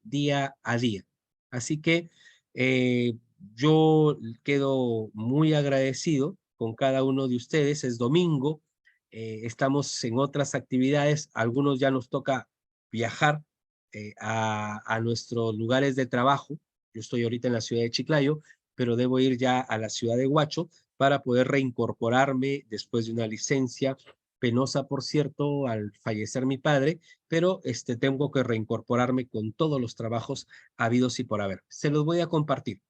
a día. Así que yo quedo muy agradecido con cada uno de ustedes. Es domingo, estamos en otras actividades, algunos ya nos toca viajar a nuestros lugares de trabajo. Yo estoy ahorita en la ciudad de Chiclayo, pero debo ir ya a la ciudad de Huacho para poder reincorporarme después de una licencia penosa, por cierto, al fallecer mi padre, pero tengo que reincorporarme con todos los trabajos habidos y por haber. Se los voy a compartir,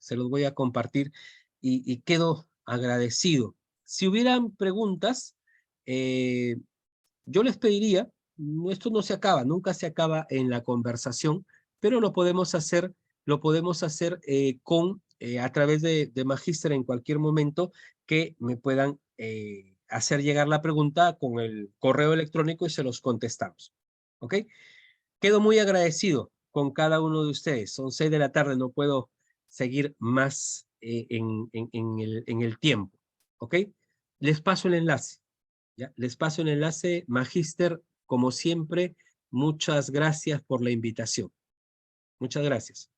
y quedo agradecido. Si hubieran preguntas, yo les pediría, esto no se acaba, nunca se acaba en la conversación, pero lo podemos hacer a través de Magíster en cualquier momento que me puedan hacer llegar la pregunta con el correo electrónico y se los contestamos. ¿Ok? Quedo muy agradecido con cada uno de ustedes. Son 6 de la tarde, no puedo seguir más en el tiempo. ¿Ok? Les paso el enlace. ¿Ya? Les paso el enlace. Magíster, como siempre, muchas gracias por la invitación. Muchas gracias.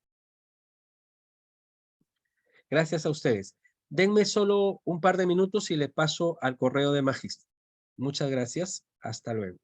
Gracias a ustedes. Denme solo un par de minutos y le paso al correo de Magíster. Muchas gracias. Hasta luego.